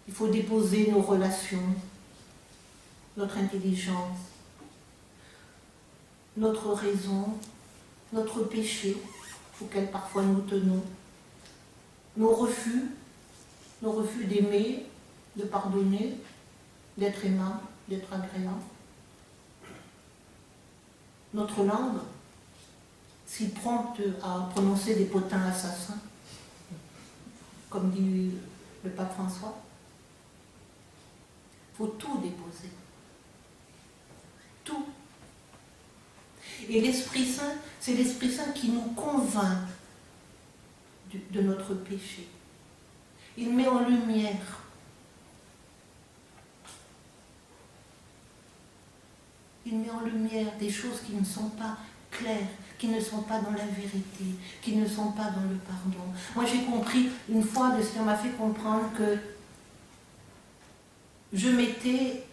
Il faut déposer nos relations, notre intelligence, notre raison, notre péché, auquel parfois nous tenons, nos refus d'aimer, de pardonner, d'être aimable, d'être agréable. Notre langue, si prompte à prononcer des potins assassins, comme dit le pape François. Il faut tout déposer. Tout. Et l'Esprit Saint, c'est l'Esprit Saint qui nous convainc de notre péché. Il met en lumière. Il met en lumière des choses qui ne sont pas claires, qui ne sont pas dans la vérité, qui ne sont pas dans le pardon. Moi j'ai compris une fois, le Seigneur m'a fait comprendre que je mettais,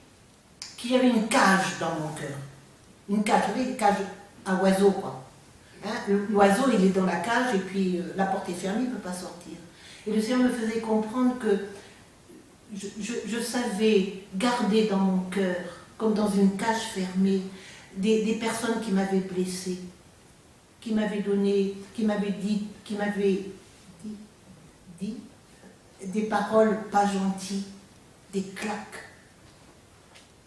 qu'il y avait une cage dans mon cœur. Une cage, vous savez, une cage à oiseau, quoi. Hein, l'oiseau, il est dans la cage et puis la porte est fermée, il ne peut pas sortir. Et le Seigneur me faisait comprendre que je savais garder dans mon cœur, comme dans une cage fermée, des personnes qui m'avaient blessée, qui m'avaient donné, qui m'avaient dit des paroles pas gentilles, des claques,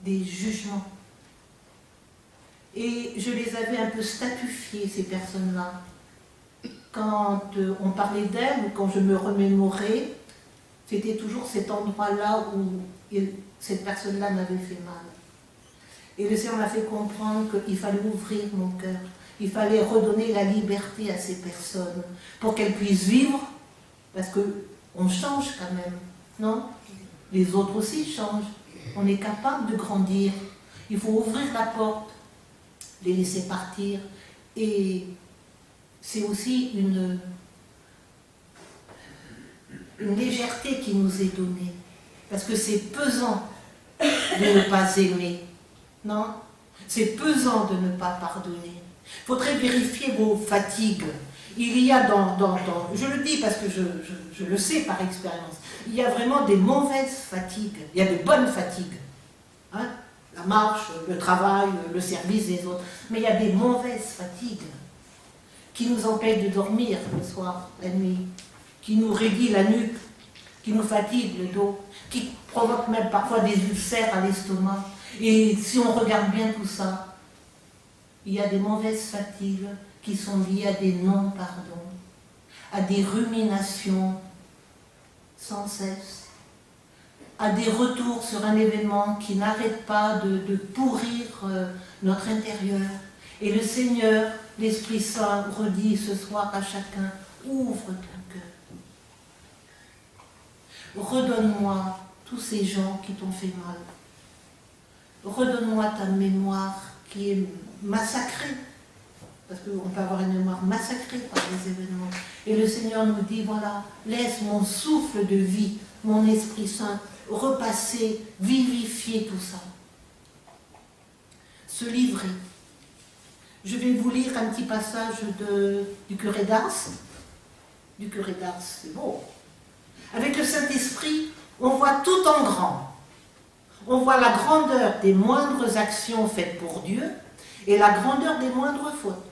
des jugements. Et je les avais un peu statifiées, ces personnes-là. Quand on parlait d'elles, ou quand je me remémorais, c'était toujours cet endroit-là où cette personne-là m'avait fait mal. Et le Seigneur m'a fait comprendre qu'il fallait ouvrir mon cœur. Il fallait redonner la liberté à ces personnes pour qu'elles puissent vivre, parce qu'on change quand même, non? Les autres aussi changent. On est capable de grandir. Il faut ouvrir la porte, les laisser partir. Et c'est aussi une légèreté qui nous est donnée. Parce que c'est pesant de ne pas aimer. Non? C'est pesant de ne pas pardonner. Il faudrait vérifier vos fatigues. Il y a je le dis parce que je le sais par expérience, il y a vraiment des mauvaises fatigues, il y a des bonnes fatigues. Hein? La marche, le travail, le service des autres. Mais il y a des mauvaises fatigues qui nous empêchent de dormir le soir, la nuit, qui nous raidit la nuque, qui nous fatigue le dos, qui provoquent même parfois des ulcères à l'estomac. Et si on regarde bien tout ça, il y a des mauvaises fatigues qui sont liées à des non-pardons, à des ruminations sans cesse, à des retours sur un événement qui n'arrête pas de pourrir notre intérieur. Et le Seigneur, l'Esprit Saint, redit ce soir à chacun, ouvre ton cœur. Redonne-moi tous ces gens qui t'ont fait mal. Redonne-moi ta mémoire qui est massacrée. Parce qu'on peut avoir une mémoire massacrée par les événements. Et le Seigneur nous dit, voilà, laisse mon souffle de vie, mon Esprit Saint, repasser, vivifier tout ça. Se livrer. Je vais vous lire un petit passage du curé d'Ars. Du curé d'Ars, c'est beau. Avec le Saint-Esprit, on voit tout en grand. On voit la grandeur des moindres actions faites pour Dieu et la grandeur des moindres fautes.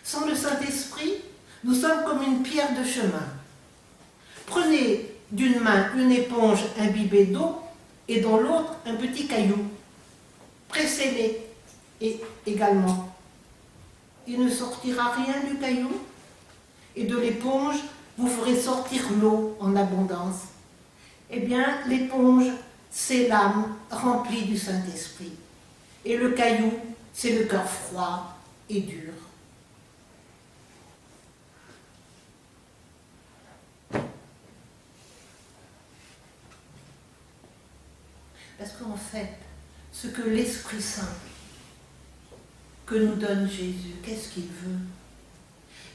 Sans le Saint-Esprit, nous sommes comme une pierre de chemin. Prenez d'une main une éponge imbibée d'eau et dans l'autre un petit caillou. Pressez-les et également. Il ne sortira rien du caillou et de l'éponge, vous ferez sortir l'eau en abondance. Eh bien, l'éponge, c'est l'âme remplie du Saint-Esprit. Et le caillou, c'est le cœur froid et dur. Parce qu'en fait, ce que l'Esprit Saint que nous donne Jésus, qu'est-ce qu'il veut?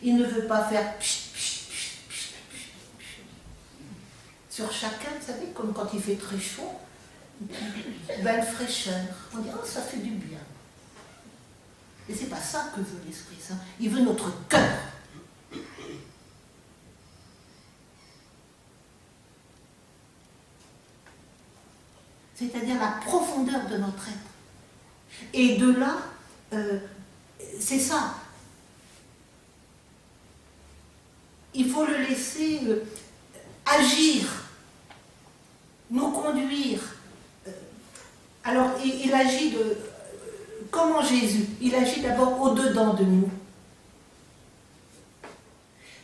Il ne veut pas faire pchit, pchit, pchit, pchit, pchit, pchit. Sur chacun, vous savez, comme quand il fait très chaud, une fraîcheur. On dit, oh, ça fait du bien. Et c'est pas ça que veut l'Esprit Saint. Il veut notre cœur. C'est-à-dire la profondeur de notre être. Et de là, c'est ça. Il faut le laisser agir, nous conduire. Alors, il agit comment Jésus? Il agit d'abord au-dedans de nous.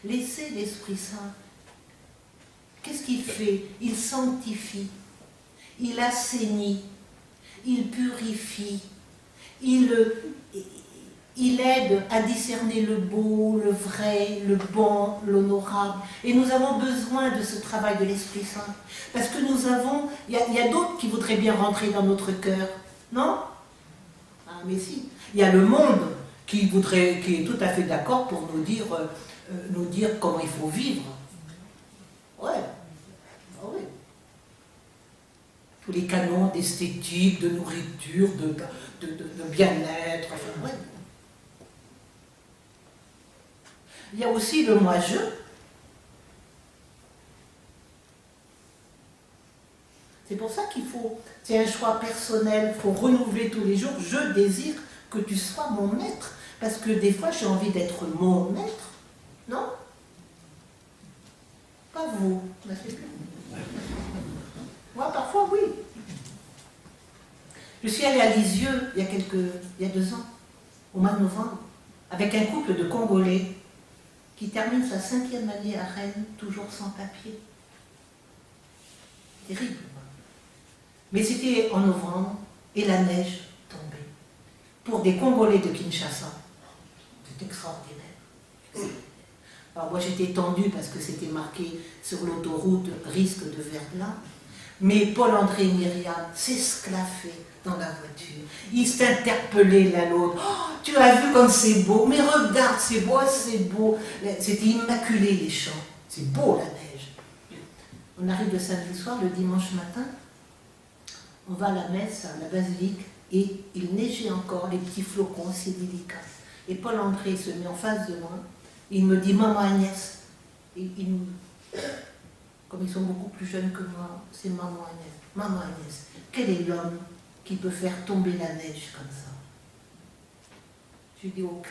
Laissez l'Esprit Saint. Qu'est-ce qu'il fait? Il sanctifie. Il assainit, il purifie, il aide à discerner le beau, le vrai, le bon, l'honorable. Et nous avons besoin de ce travail de l'Esprit Saint. Parce que nous avons, il y a d'autres qui voudraient bien rentrer dans notre cœur, non? Ah, mais si. Il y a le monde qui est tout à fait d'accord pour nous dire comment il faut vivre. Ouais. Ah oui. Tous les canons d'esthétique, de nourriture, de bien-être. Enfin, ouais. Il y a aussi le moi-je. C'est pour ça qu'il faut, c'est un choix personnel, il faut renouveler tous les jours. Je désire que tu sois mon maître. Parce que des fois, j'ai envie d'être mon maître. Non? Pas vous. Moi, parfois, oui. Je suis allée à Lisieux il y a 2 ans, au mois de novembre, avec un couple de Congolais qui termine sa 5e année à Rennes, toujours sans papier. Terrible. Mais c'était en novembre et la neige tombait. Pour des Congolais de Kinshasa, c'est extraordinaire. Alors moi j'étais tendue parce que c'était marqué sur l'autoroute risque de verglas. Mais Paul-André et Myriam s'esclaffaient dans la voiture. Ils s'interpellaient l'un l'autre. Oh, tu as vu comme c'est beau, mais regarde, c'est beau, c'est beau. C'était immaculé les champs. C'est beau la neige. On arrive le samedi soir, le dimanche matin, on va à la messe, à la basilique, et il neigeait encore, les petits flocons, c'est délicat. Et Paul-André se met en face de moi, il me dit, maman Agnès, comme ils sont beaucoup plus jeunes que moi, c'est maman Agnès. Maman Agnès, quel est l'homme qui peut faire tomber la neige comme ça? Je dis aucun.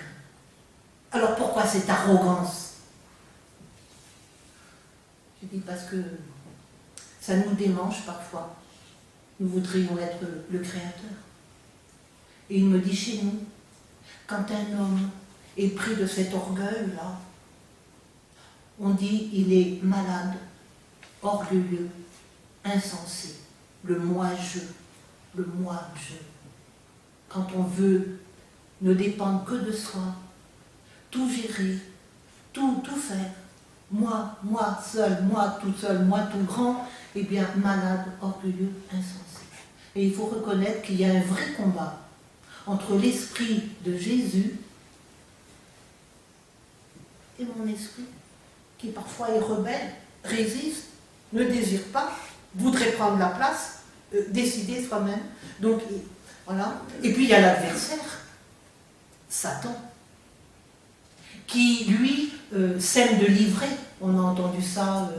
Alors pourquoi cette arrogance? Je dis parce que ça nous démange parfois. Nous voudrions être le Créateur. Et il me dit chez nous, quand un homme est pris de cet orgueil-là, on dit il est malade, orgueilleux, insensé, le moi-je, le moi-je. Quand on veut ne dépendre que de soi, tout gérer, tout faire, moi tout seul, moi tout grand, eh bien malade, orgueilleux, insensé. Et il faut reconnaître qu'il y a un vrai combat entre l'esprit de Jésus et mon esprit, qui parfois est rebelle, résiste, ne désire pas, voudrait prendre la place, décider soi-même. Donc voilà. Et puis il y a l'adversaire, Satan, qui lui sème de livrer. On a entendu ça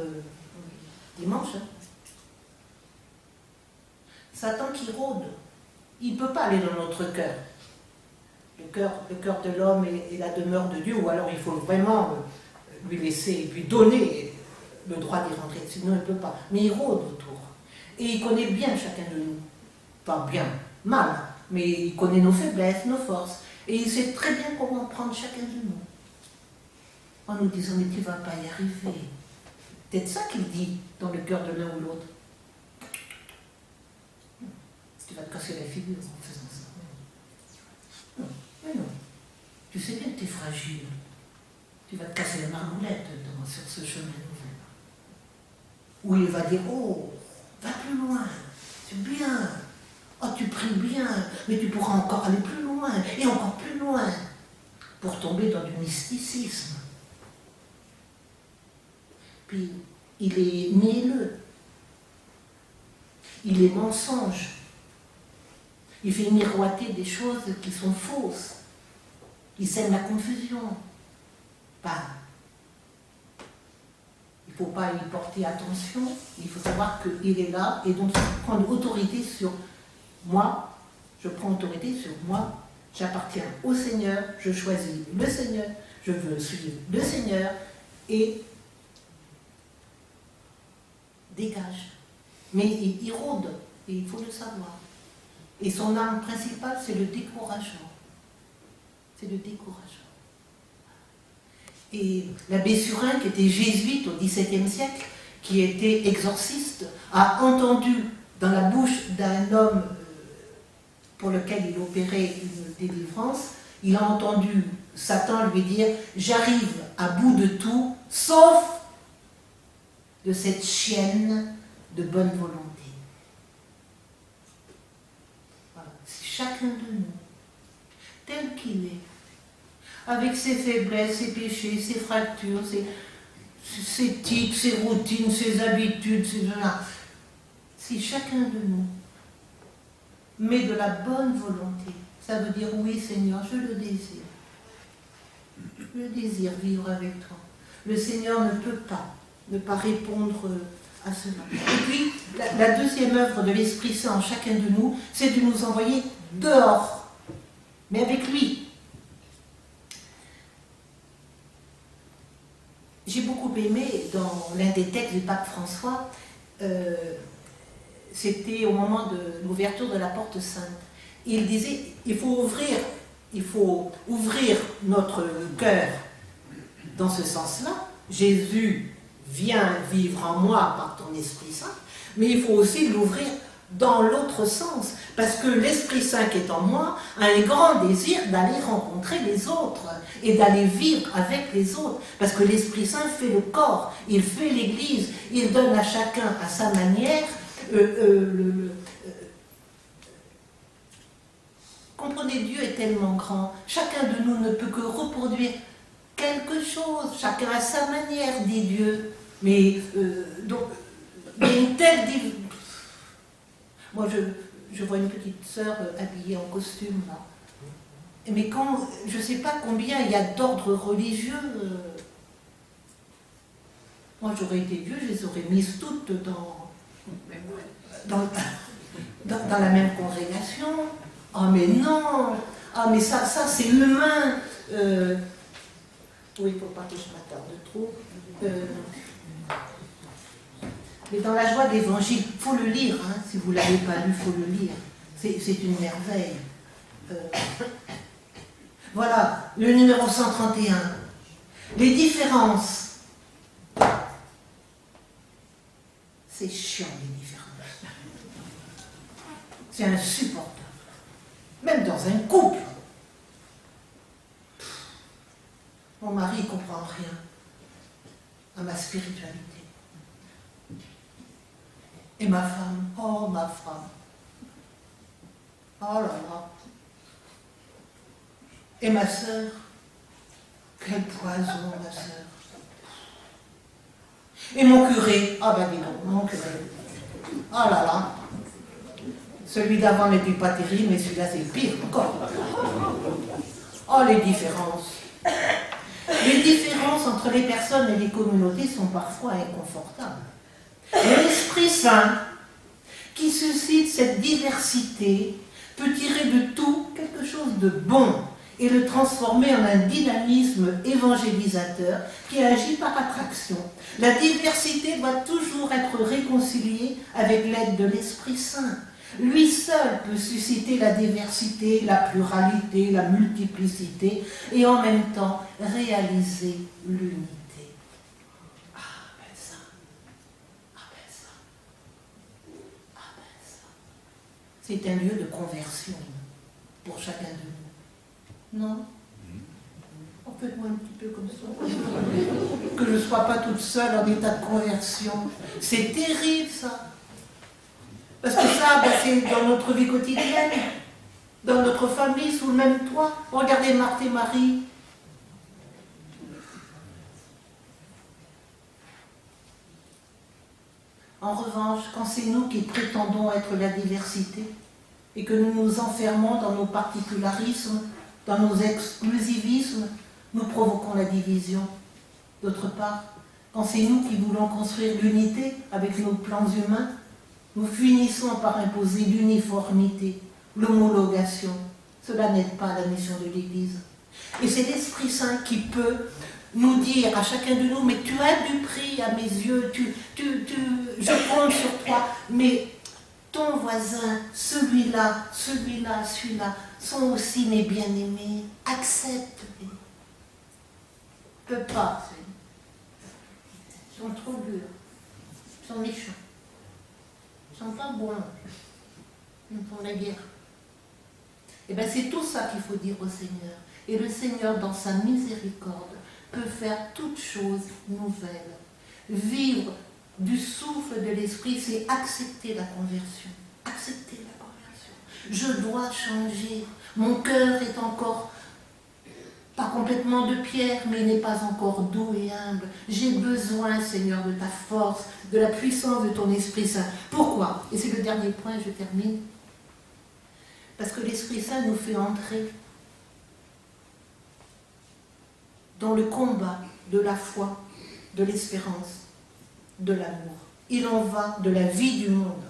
dimanche. Hein. Satan qui rôde. Il ne peut pas aller dans notre cœur. Le cœur de l'homme est la demeure de Dieu, ou alors il faut vraiment lui laisser, lui donner le droit d'y rentrer, sinon il ne peut pas. Mais il rôde autour. Et il connaît bien chacun de nous. Pas bien, mal, mais il connaît nos faiblesses, nos forces. Et il sait très bien comment prendre chacun de nous. En nous disant, mais tu ne vas pas y arriver. Peut-être ça qu'il dit dans le cœur de l'un ou l'autre. Tu vas te casser la figure en faisant ça. Non, mais non. Tu sais bien que tu es fragile. Tu vas te casser la margoulette sur ce chemin nouveau. Où il va dire, oh, va plus loin, c'est bien. Oh, tu pries bien, mais tu pourras encore aller plus loin, et encore plus loin, pour tomber dans du mysticisme. Puis, il est mielleux. Il est mensonge. Il fait miroiter des choses qui sont fausses. Il sème la confusion. Bah, il ne faut pas y porter attention. Il faut savoir qu'il est là et donc il faut prendre autorité sur moi. Je prends autorité sur moi. J'appartiens au Seigneur. Je choisis le Seigneur. Je veux suivre le Seigneur et dégage. Mais il rôde et il faut le savoir. Et son arme principale, c'est le découragement. C'est le découragement. Et l'abbé Surin, qui était jésuite au XVIIe siècle, qui était exorciste, a entendu dans la bouche d'un homme pour lequel il opérait une délivrance, il a entendu Satan lui dire « J'arrive à bout de tout, sauf de cette chienne de bonne volonté. » Chacun de nous, tel qu'il est, avec ses faiblesses, ses péchés, ses fractures, ses tics, ses routines, ses habitudes, si chacun de nous met de la bonne volonté, ça veut dire oui Seigneur, je le désire. Je désire vivre avec toi. Le Seigneur ne peut pas ne pas répondre à cela. Et puis, la deuxième œuvre de l'Esprit Saint en chacun de nous, c'est de nous envoyer dehors, mais avec lui. J'ai beaucoup aimé dans l'un des textes du pape François, c'était au moment de l'ouverture de la porte sainte. Il disait, il faut ouvrir notre cœur dans ce sens-là. Jésus vient vivre en moi par ton Esprit Saint, mais il faut aussi l'ouvrir dans l'autre sens, parce que l'Esprit Saint qui est en moi a un grand désir d'aller rencontrer les autres et d'aller vivre avec les autres, parce que l'Esprit Saint fait le corps, il fait l'Église, il donne à chacun à sa manière. Comprenez, Dieu est tellement grand, chacun de nous ne peut que reproduire quelque chose, chacun à sa manière, dit Dieu. Mais donc, il y a une telle division. Moi, je vois une petite sœur habillée en costume, là. Mais quand, je ne sais pas combien il y a d'ordres religieux. Moi, j'aurais été Dieu, je les aurais mises toutes dans la même congrégation. Ah, mais non! Ah, mais ça c'est humain. Oui, il ne faut pas que je m'attarde trop. Mais dans la joie de l'Évangile, il faut le lire, hein, si vous ne l'avez pas lu, il faut le lire. C'est une merveille. Voilà, le numéro 131. Les différences. C'est chiant, les différences. C'est insupportable. Même dans un couple. Mon mari ne comprend rien à ma spiritualité. Et ma femme, oh ma femme, oh là là. Et ma sœur, quel poison ma sœur. Et mon curé, ah ben dis donc, mon curé, oh là là. Celui d'avant n'était pas terrible, mais celui-là c'est pire encore. Oh les différences. Les différences entre les personnes et les communautés sont parfois inconfortables. Mais l'Esprit Saint, qui suscite cette diversité, peut tirer de tout quelque chose de bon et le transformer en un dynamisme évangélisateur qui agit par attraction. La diversité doit toujours être réconciliée avec l'aide de l'Esprit Saint. Lui seul peut susciter la diversité, la pluralité, la multiplicité et en même temps réaliser l'unité. Ah ben ça, ah ben ça, ah ben ça. C'est un lieu de conversion pour chacun de nous. Non? Faites-moi un petit peu comme ça. Que je ne sois pas toute seule en état de conversion. C'est terrible ça. Parce que ça, ben, c'est dans notre vie quotidienne, dans notre famille, sous le même toit. Regardez Marthe et Marie. En revanche, quand c'est nous qui prétendons être la diversité et que nous nous enfermons dans nos particularismes, dans nos exclusivismes, nous provoquons la division. D'autre part, quand c'est nous qui voulons construire l'unité avec nos plans humains, nous finissons par imposer l'uniformité, l'homologation. Cela n'aide pas à la mission de l'Église. Et c'est l'Esprit Saint qui peut nous dire à chacun de nous, mais tu as du prix à mes yeux, je compte sur toi, mais ton voisin, celui-là, celui-là sont aussi mes bien-aimés. Accepte-les. Ne peux pas. Ils sont trop durs. Ils sont méchants. Ils ne sont pas bons. Ils font la guerre. Et bien c'est tout ça qu'il faut dire au Seigneur. Et le Seigneur, dans sa miséricorde, peut faire toutes choses nouvelles. Vivre du souffle de l'Esprit, c'est accepter la conversion. Accepter la conversion. Je dois changer. Mon cœur est encore pas complètement de pierre, mais il n'est pas encore doux et humble. J'ai besoin, Seigneur, de ta force, de la puissance de ton Esprit Saint. Pourquoi? Et c'est le dernier point, je termine. Parce que l'Esprit Saint nous fait entrer dans le combat de la foi, de l'espérance, de l'amour. Il en va de la vie du monde.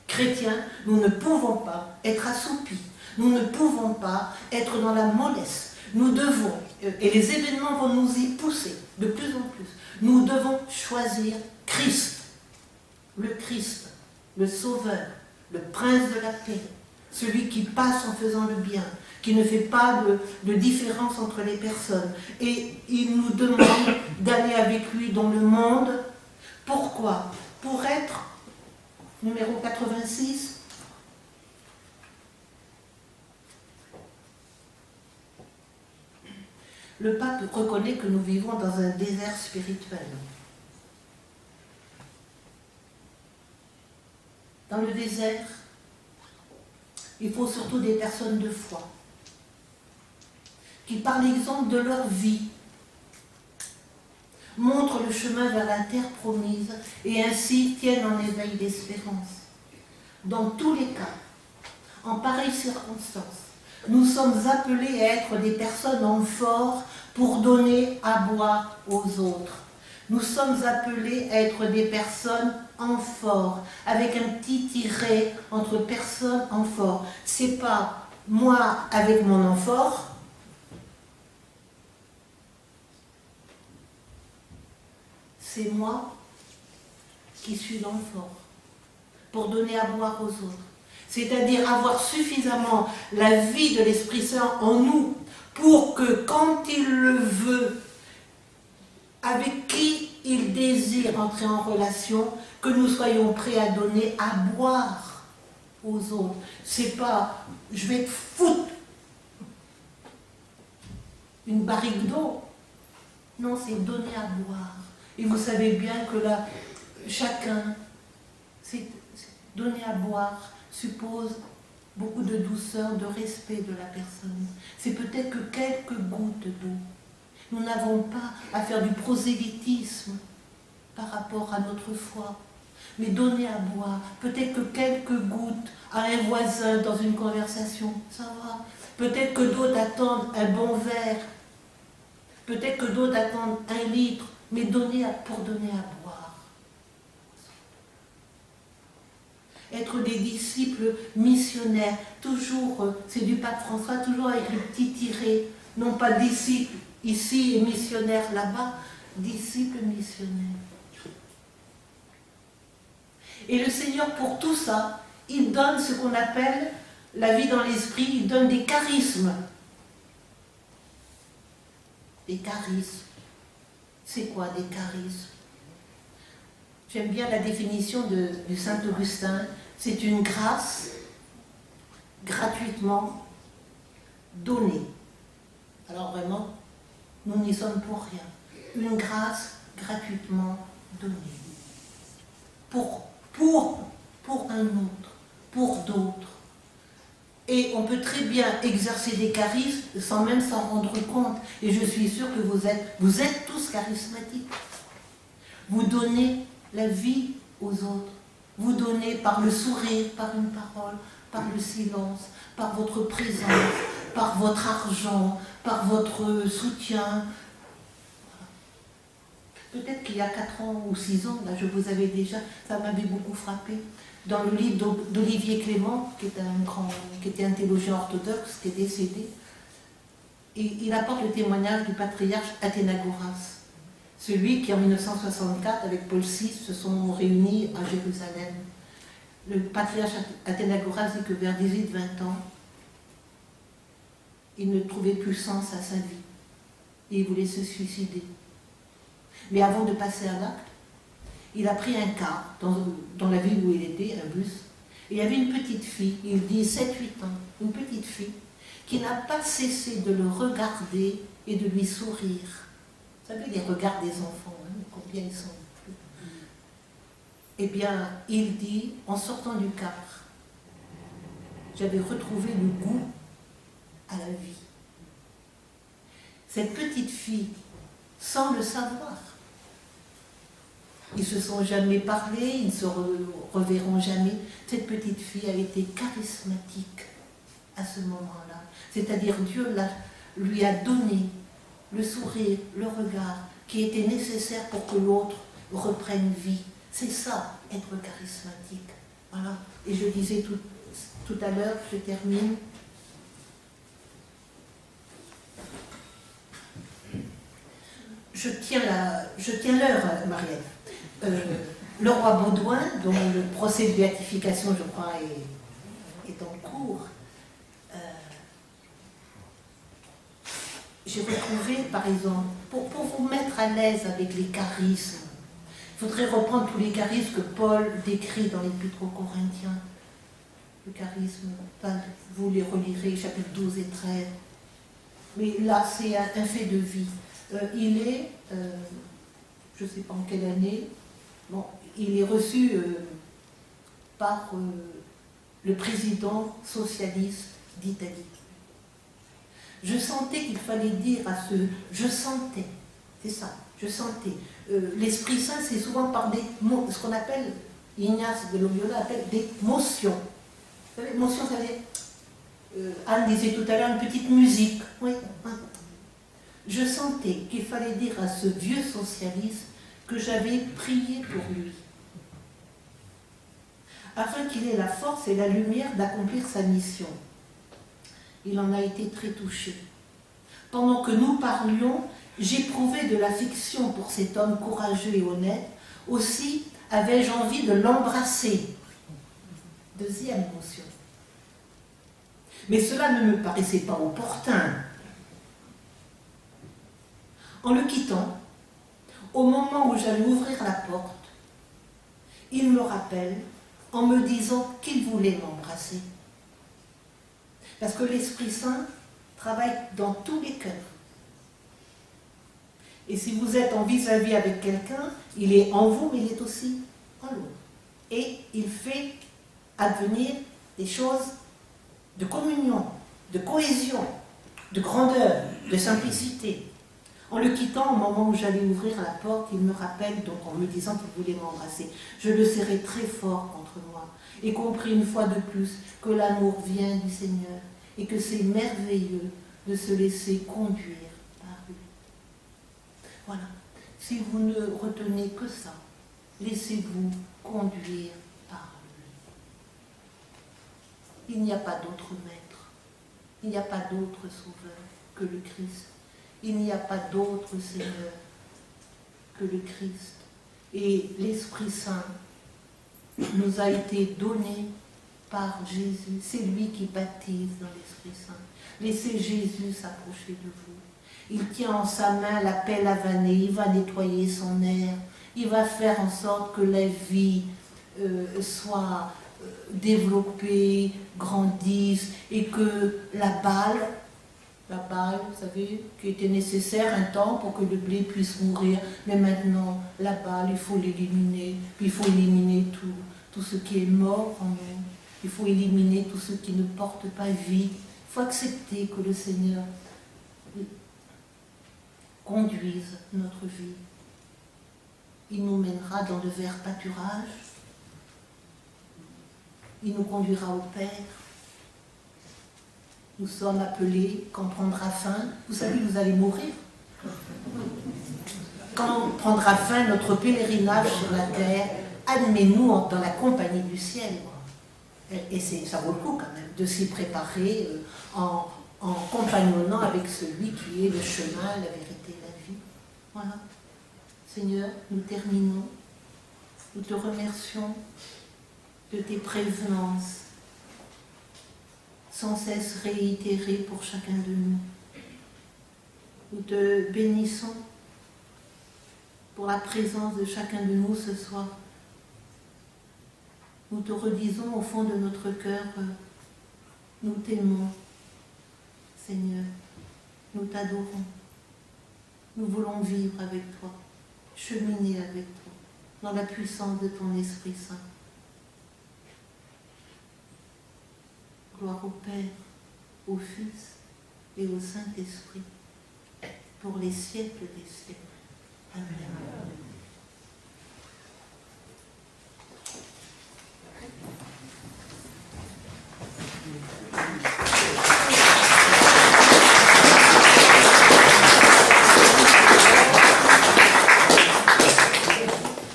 Chrétiens, nous ne pouvons pas être assoupis. Nous ne pouvons pas être dans la mollesse. Nous devons, et les événements vont nous y pousser de plus en plus, nous devons choisir Christ, le Sauveur, le Prince de la paix, celui qui passe en faisant le bien, qui ne fait pas de différence entre les personnes. Et il nous demande d'aller avec lui dans le monde. Pourquoi? Pour être, numéro 86, le pape reconnaît que nous vivons dans un désert spirituel. Dans le désert, il faut surtout des personnes de foi, qui par l'exemple de leur vie, montrent le chemin vers la terre promise et ainsi tiennent en éveil l'espérance. Dans tous les cas, en pareilles circonstances, nous sommes appelés à être des personnes en fort pour donner à boire aux autres. Nous sommes appelés à être des personnes en fort, avec un petit tiret entre personnes en fort. C'est pas moi avec mon amphore, c'est moi qui suis l'amphore, pour donner à boire aux autres. C'est-à-dire avoir suffisamment la vie de l'Esprit Saint en nous pour que quand il le veut, avec qui il désire entrer en relation, que nous soyons prêts à donner à boire aux autres. C'est pas, je vais te foutre une barrique d'eau Non, c'est donner à boire. Et vous savez bien que là, chacun, donner à boire suppose beaucoup de douceur, de respect de la personne. C'est peut-être que quelques gouttes d'eau. Nous n'avons pas à faire du prosélytisme par rapport à notre foi, mais donner à boire. Peut-être que quelques gouttes à un voisin dans une conversation, ça va. Peut-être que d'autres attendent un bon verre. Peut-être que d'autres attendent 1 litre, mais pour donner à boire. Être des disciples missionnaires, toujours, c'est du pape François, toujours avec le petit tiré, non pas disciples ici et missionnaires là-bas, disciples missionnaires. Et le Seigneur, pour tout ça, il donne ce qu'on appelle la vie dans l'esprit, il donne des charismes. Des charismes. C'est quoi des charismes? J'aime bien la définition du Saint Augustin. C'est une grâce gratuitement donnée. Alors vraiment, nous n'y sommes pour rien. Une grâce gratuitement donnée. Pour un autre, pour d'autres. Et on peut très bien exercer des charismes sans même s'en rendre compte. Et je suis sûre que vous êtes tous charismatiques. Vous donnez la vie aux autres. Vous donnez par le sourire, par une parole, par le silence, par votre présence, par votre argent, par votre soutien. Peut-être qu'il y a 4 ans ou 6 ans, là, je vous avais déjà, ça m'avait beaucoup frappé. Dans le livre d'Olivier Clément, qui était un théologien orthodoxe, qui est décédé, et il apporte le témoignage du patriarche Athénagoras, celui qui en 1964, avec Paul VI, se sont réunis à Jérusalem. Le patriarche Athénagoras dit que vers 18-20 ans, il ne trouvait plus sens à sa vie, et il voulait se suicider. Mais avant de passer à l'acte, il a pris un car dans la ville où il était, un bus, et il y avait une petite fille, il dit 7-8 ans, une petite fille, qui n'a pas cessé de le regarder et de lui sourire. Vous savez, les regards des enfants, hein, combien ils sont. Eh bien, il dit, en sortant du car, j'avais retrouvé le goût à la vie. Cette petite fille, sans le savoir, ils ne se sont jamais parlé, ils ne se reverront jamais. Cette petite fille a été charismatique à ce moment-là. C'est-à-dire Dieu lui a donné le sourire, le regard qui était nécessaire pour que l'autre reprenne vie. C'est ça, être charismatique. Voilà. Et je disais tout à l'heure, je termine, je tiens l'heure, Marielle. Le roi Baudouin, dont le procès de béatification, je crois, est en cours, j'ai retrouvé, par exemple, pour vous mettre à l'aise avec les charismes, il faudrait reprendre tous les charismes que Paul décrit dans l'Épître aux Corinthiens. Le charisme, vous les relirez, chapitres 12 et 13. Mais là, c'est un fait de vie. Il est, je ne sais pas en quelle année, bon, il est reçu par le président socialiste d'Italie. Je sentais qu'il fallait dire à ce... Je sentais, c'est ça, je sentais. L'Esprit Saint, c'est souvent par des mots, ce qu'on appelle, Ignace de Loyola appelle des motions. Vous savez, motion, ça veut dire... Anne disait tout à l'heure une petite musique. Oui. Je sentais qu'il fallait dire à ce vieux socialiste que j'avais prié pour lui, afin qu'il ait la force et la lumière d'accomplir sa mission. Il en a été très touché. Pendant que nous parlions, j'éprouvais de l'affection pour cet homme courageux et honnête. Aussi avais-je envie de l'embrasser. Deuxième émotion. Mais cela ne me paraissait pas opportun. En le quittant, au moment où j'allais ouvrir la porte, il me rappelle en me disant qu'il voulait m'embrasser. Parce que l'Esprit Saint travaille dans tous les cœurs. Et si vous êtes en vis-à-vis avec quelqu'un, il est en vous, mais il est aussi en l'autre. Et il fait advenir des choses de communion, de cohésion, de grandeur, de simplicité. En le quittant, au moment où j'allais ouvrir la porte, il me rappelle, donc en me disant qu'il voulait m'embrasser. Je le serrai très fort contre moi et compris une fois de plus que l'amour vient du Seigneur et que c'est merveilleux de se laisser conduire par lui. Voilà. Si vous ne retenez que ça, laissez-vous conduire par lui. Il n'y a pas d'autre maître, il n'y a pas d'autre sauveur que le Christ. Il n'y a pas d'autre Seigneur que le Christ. Et l'Esprit Saint nous a été donné par Jésus. C'est lui qui baptise dans l'Esprit Saint. Laissez Jésus s'approcher de vous. Il tient en sa main la pelle à vanner, il va nettoyer son air, il va faire en sorte que la vie soit développée, grandisse, et que la balle, vous savez, qui était nécessaire un temps pour que le blé puisse mourir, mais maintenant, la balle, il faut l'éliminer, puis il faut éliminer tout ce qui est mort en nous, il faut éliminer tout ce qui ne porte pas vie, il faut accepter que le Seigneur conduise notre vie. Il nous mènera dans de verts pâturages, il nous conduira au Père. Nous sommes appelés, quand on prendra fin, vous savez, vous allez mourir. Quand prendra fin notre pèlerinage sur la terre, admets-nous dans la compagnie du ciel. Et ça vaut le coup quand même de s'y préparer en compagnonnant avec celui qui est le chemin, la vérité et la vie. Voilà. Seigneur, nous terminons. Nous te remercions de tes prévenances sans cesse réitérées pour chacun de nous. Nous te bénissons pour la présence de chacun de nous ce soir. Nous te redisons au fond de notre cœur, nous t'aimons, Seigneur, nous t'adorons. Nous voulons vivre avec toi, cheminer avec toi, dans la puissance de ton Esprit Saint. Gloire au Père, au Fils et au Saint-Esprit, pour les siècles des siècles. Amen.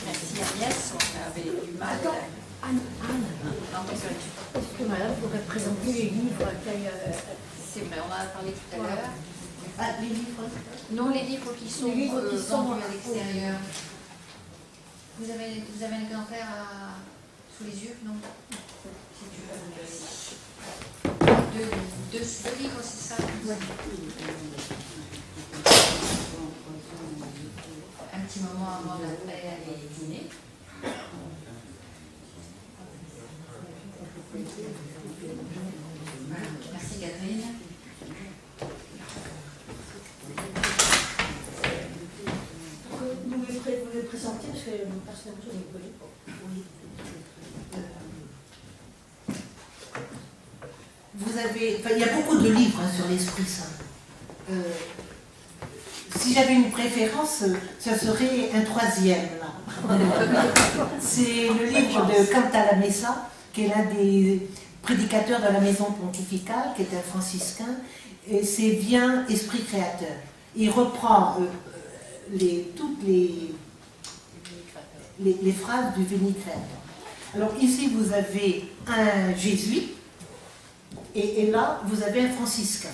Merci Agnès, on avait du mal. Anne, est-ce que madame pourrait présenter les livres C'est vrai, on en a parlé tout à l'heure. Ah, les livres. Non, les livres qui sont vendus à l'extérieur. Vous avez un exemplaire sous les yeux, non? Si tu veux. Deux livres, c'est ça? Ouais. Un petit moment avant d'aller dîner. Voilà. Merci Catherine. Vous les présenter parce que personnellement je ne les connais pas. Oui. Vous avez, il y a beaucoup de livres sur l'Esprit Saint. Si j'avais une préférence, ça serait un troisième. C'est le livre de Cantal Messa, qui est l'un des prédicateurs de la maison pontificale, qui est un franciscain, et c'est Viens, Esprit Créateur. Il reprend toutes les phrases du Veni Créateur. Alors ici, vous avez un jésuite, et là, vous avez un franciscain.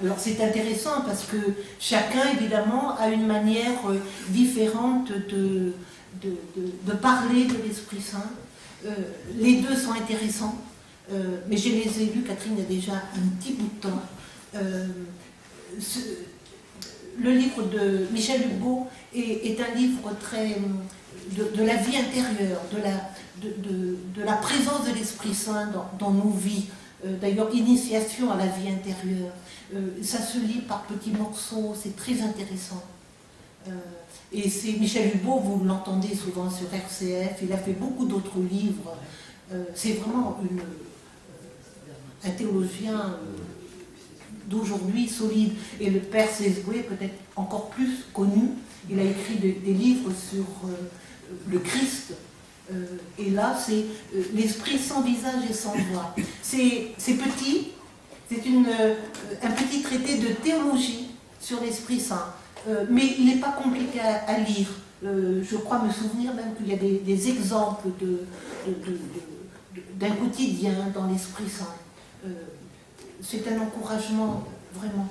Alors c'est intéressant parce que chacun, évidemment, a une manière différente de parler de l'Esprit Saint. Les deux sont intéressants, mais je les ai lus, Catherine, il y a déjà un petit bout de temps. Le livre de Michel Hugo est un livre très de la vie intérieure, de la présence de l'Esprit Saint dans nos vies. D'ailleurs, initiation à la vie intérieure. Ça se lit par petits morceaux, c'est très intéressant. Et c'est Michel Hulot, vous l'entendez souvent sur RCF, il a fait beaucoup d'autres livres. C'est vraiment un théologien d'aujourd'hui solide. Et le père Sesboué, peut-être encore plus connu, il a écrit des livres sur le Christ. Et là, c'est l'esprit sans visage et sans voix. C'est petit, c'est un petit traité de théologie sur l'Esprit Saint. Mais il n'est pas compliqué à lire. Je crois me souvenir même qu'il y a des exemples d'un quotidien dans l'Esprit Saint. C'est un encouragement, vraiment.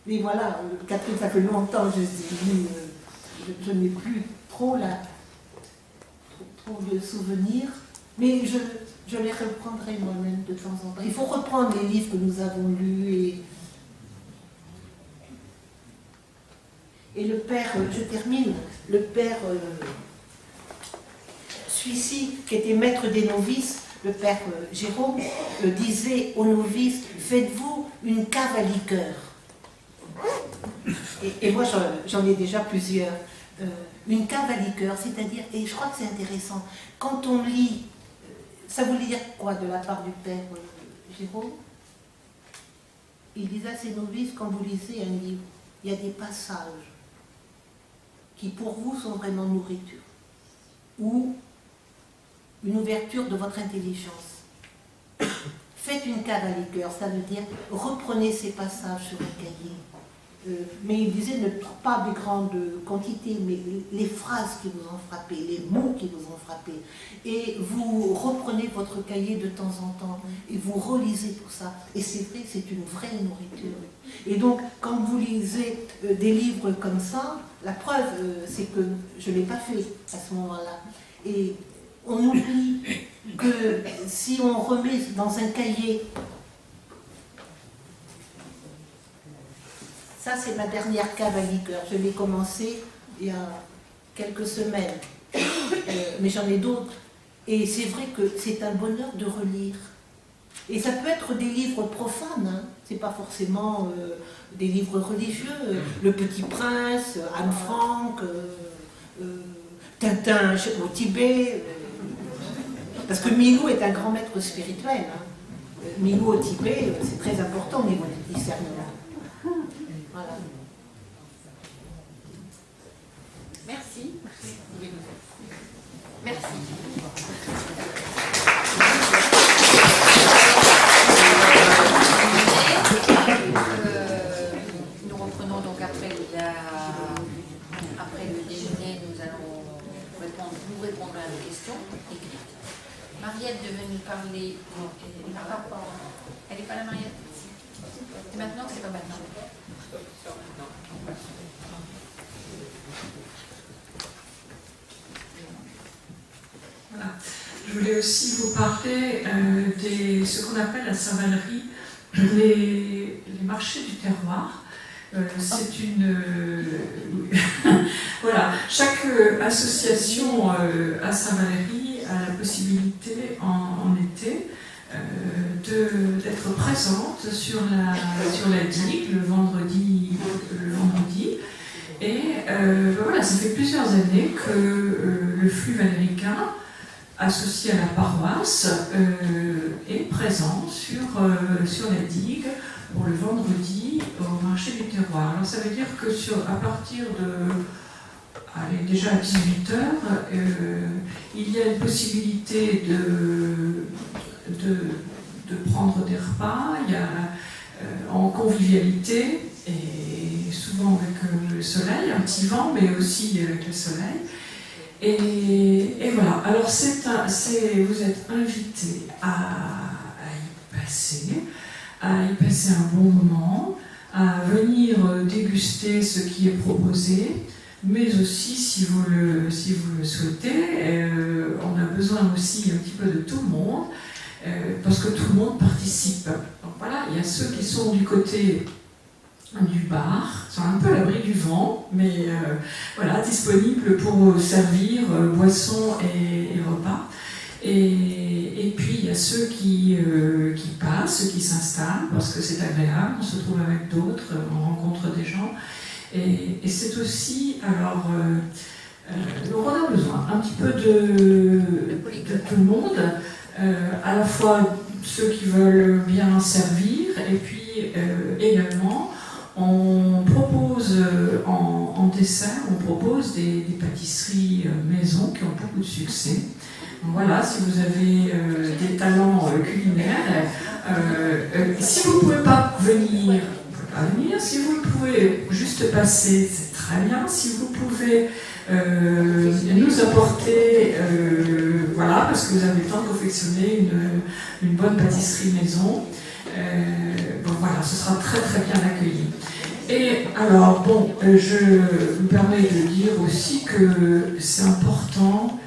Mais voilà, Catherine, ça fait longtemps que je n'ai plus trop de souvenirs, mais je les reprendrai moi-même de temps en temps. Il faut reprendre les livres que nous avons lus et le père, je termine, le père celui-ci qui était maître des novices, le père Jérôme, disait aux novices, faites-vous une cave à liqueur. Et moi j'en ai déjà plusieurs. Une cave à liqueur, c'est-à-dire, et je crois que c'est intéressant, quand on lit, ça voulait dire quoi de la part du père Jérôme? Il disait à ses novices, quand vous lisez un livre, il y a des passages qui pour vous sont vraiment nourriture, ou une ouverture de votre intelligence. Faites une cave à liqueur, ça veut dire reprenez ces passages sur un cahier. Mais il disait ne pas des grandes quantités, mais les phrases qui vous ont frappé, les mots qui vous ont frappé. Et vous reprenez votre cahier de temps en temps et vous relisez tout ça. Et c'est vrai, c'est une vraie nourriture. Et donc, quand vous lisez des livres comme ça, la preuve, c'est que je ne l'ai pas fait à ce moment-là. Et on oublie que si on remet dans un cahier, ça c'est ma dernière cave à liqueur, je l'ai commencé il y a quelques semaines, mais j'en ai d'autres. Et c'est vrai que c'est un bonheur de relire. Et ça peut être des livres profanes, hein. C'est pas forcément des livres religieux. Le Petit Prince, Anne Frank, Tintin au Tibet. Parce que Milou est un grand maître spirituel. Hein. Milou au Tibet, c'est très important au niveau du discernement. Voilà. Merci. Merci. Nous reprenons donc après le déjeuner, nous allons vous répondre à vos questions écrites. Mariette devait nous parler. Elle n'est pas là, Mariette? C'est maintenant ou c'est pas maintenant? Voilà. Je voulais aussi vous parler de ce qu'on appelle à Saint-Valery les marchés du terroir. C'est une... voilà, chaque association à Saint-Valery a la possibilité en été d'être présente sur la digue le vendredi. Et voilà, ça fait plusieurs années que le flux valéricain associé à la paroisse est présent sur la digue pour le vendredi au marché du terroir. Alors ça veut dire que à partir de déjà à 18h, il y a une possibilité de prendre des repas, il y a en convivialité et souvent avec le soleil, un petit vent, mais aussi avec le soleil. Et voilà, alors vous êtes invités à y passer un bon moment, à venir déguster ce qui est proposé, mais aussi, si vous le souhaitez, on a besoin aussi un petit peu de tout le monde, parce que tout le monde participe. Donc voilà, il y a ceux qui sont du côté du bar, sont un peu à l'abri du vent, mais voilà, disponibles pour servir boissons et repas. Et puis il y a ceux qui passent, ceux qui s'installent, parce que c'est agréable, on se trouve avec d'autres, on rencontre des gens. Et c'est aussi, alors, on a besoin un petit peu de tout le monde, à la fois ceux qui veulent bien servir, et puis également, on propose en dessert, on propose des pâtisseries maison qui ont beaucoup de succès. Voilà, si vous avez des talents culinaires, si vous ne pouvez pas venir, si vous pouvez juste passer, c'est très bien. Si vous pouvez nous apporter, voilà, parce que vous avez le temps de confectionner une bonne pâtisserie maison, bon, voilà, ce sera très très bien accueilli. Et alors, bon, je me permets de dire aussi que c'est important,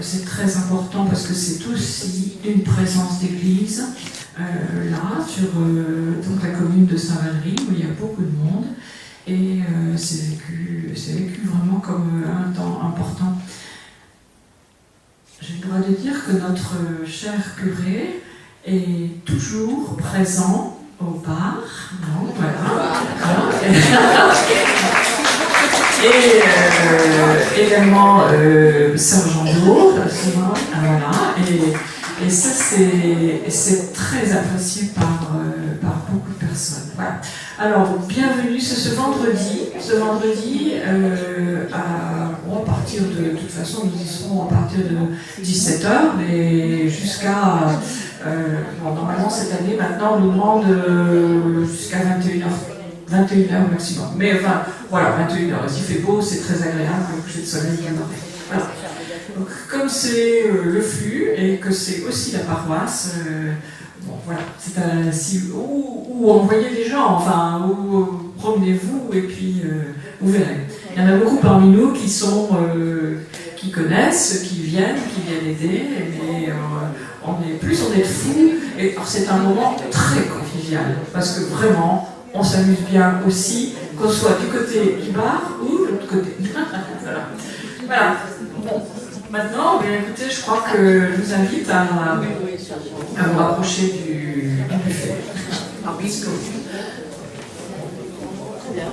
c'est très important parce que c'est aussi une présence d'église, là, sur donc la commune de Saint-Valery, où il y a beaucoup de monde, et c'est vécu vraiment comme un temps important. J'ai le droit de dire que notre cher curé est toujours présent au bar, non, voilà. Et également Sœur Jean-Jour, voilà. Et ça, c'est très apprécié par beaucoup de personnes. Voilà. Alors, bienvenue, c'est ce vendredi. Ce vendredi, à partir de toute façon, nous y serons à partir de 17h, mais jusqu'à... normalement, cette année, maintenant, on nous demande jusqu'à 21h maximum. Mais enfin, voilà, 21h. S'il fait beau, c'est très agréable, le coucher de soleil. Voilà. Donc, comme c'est le flux et que c'est aussi la paroisse, bon, voilà, c'est où envoyez les gens, enfin, où promenez-vous et puis vous verrez. Il y en a beaucoup parmi nous qui sont, qui connaissent, qui viennent aider, mais plus on est fous, et alors c'est un moment très convivial, parce que vraiment, on s'amuse bien aussi, qu'on soit du côté du bar ou de l'autre côté. Voilà. Bon. Maintenant, écoutez, je crois que je vous invite à vous rapprocher du buffet. Très bien.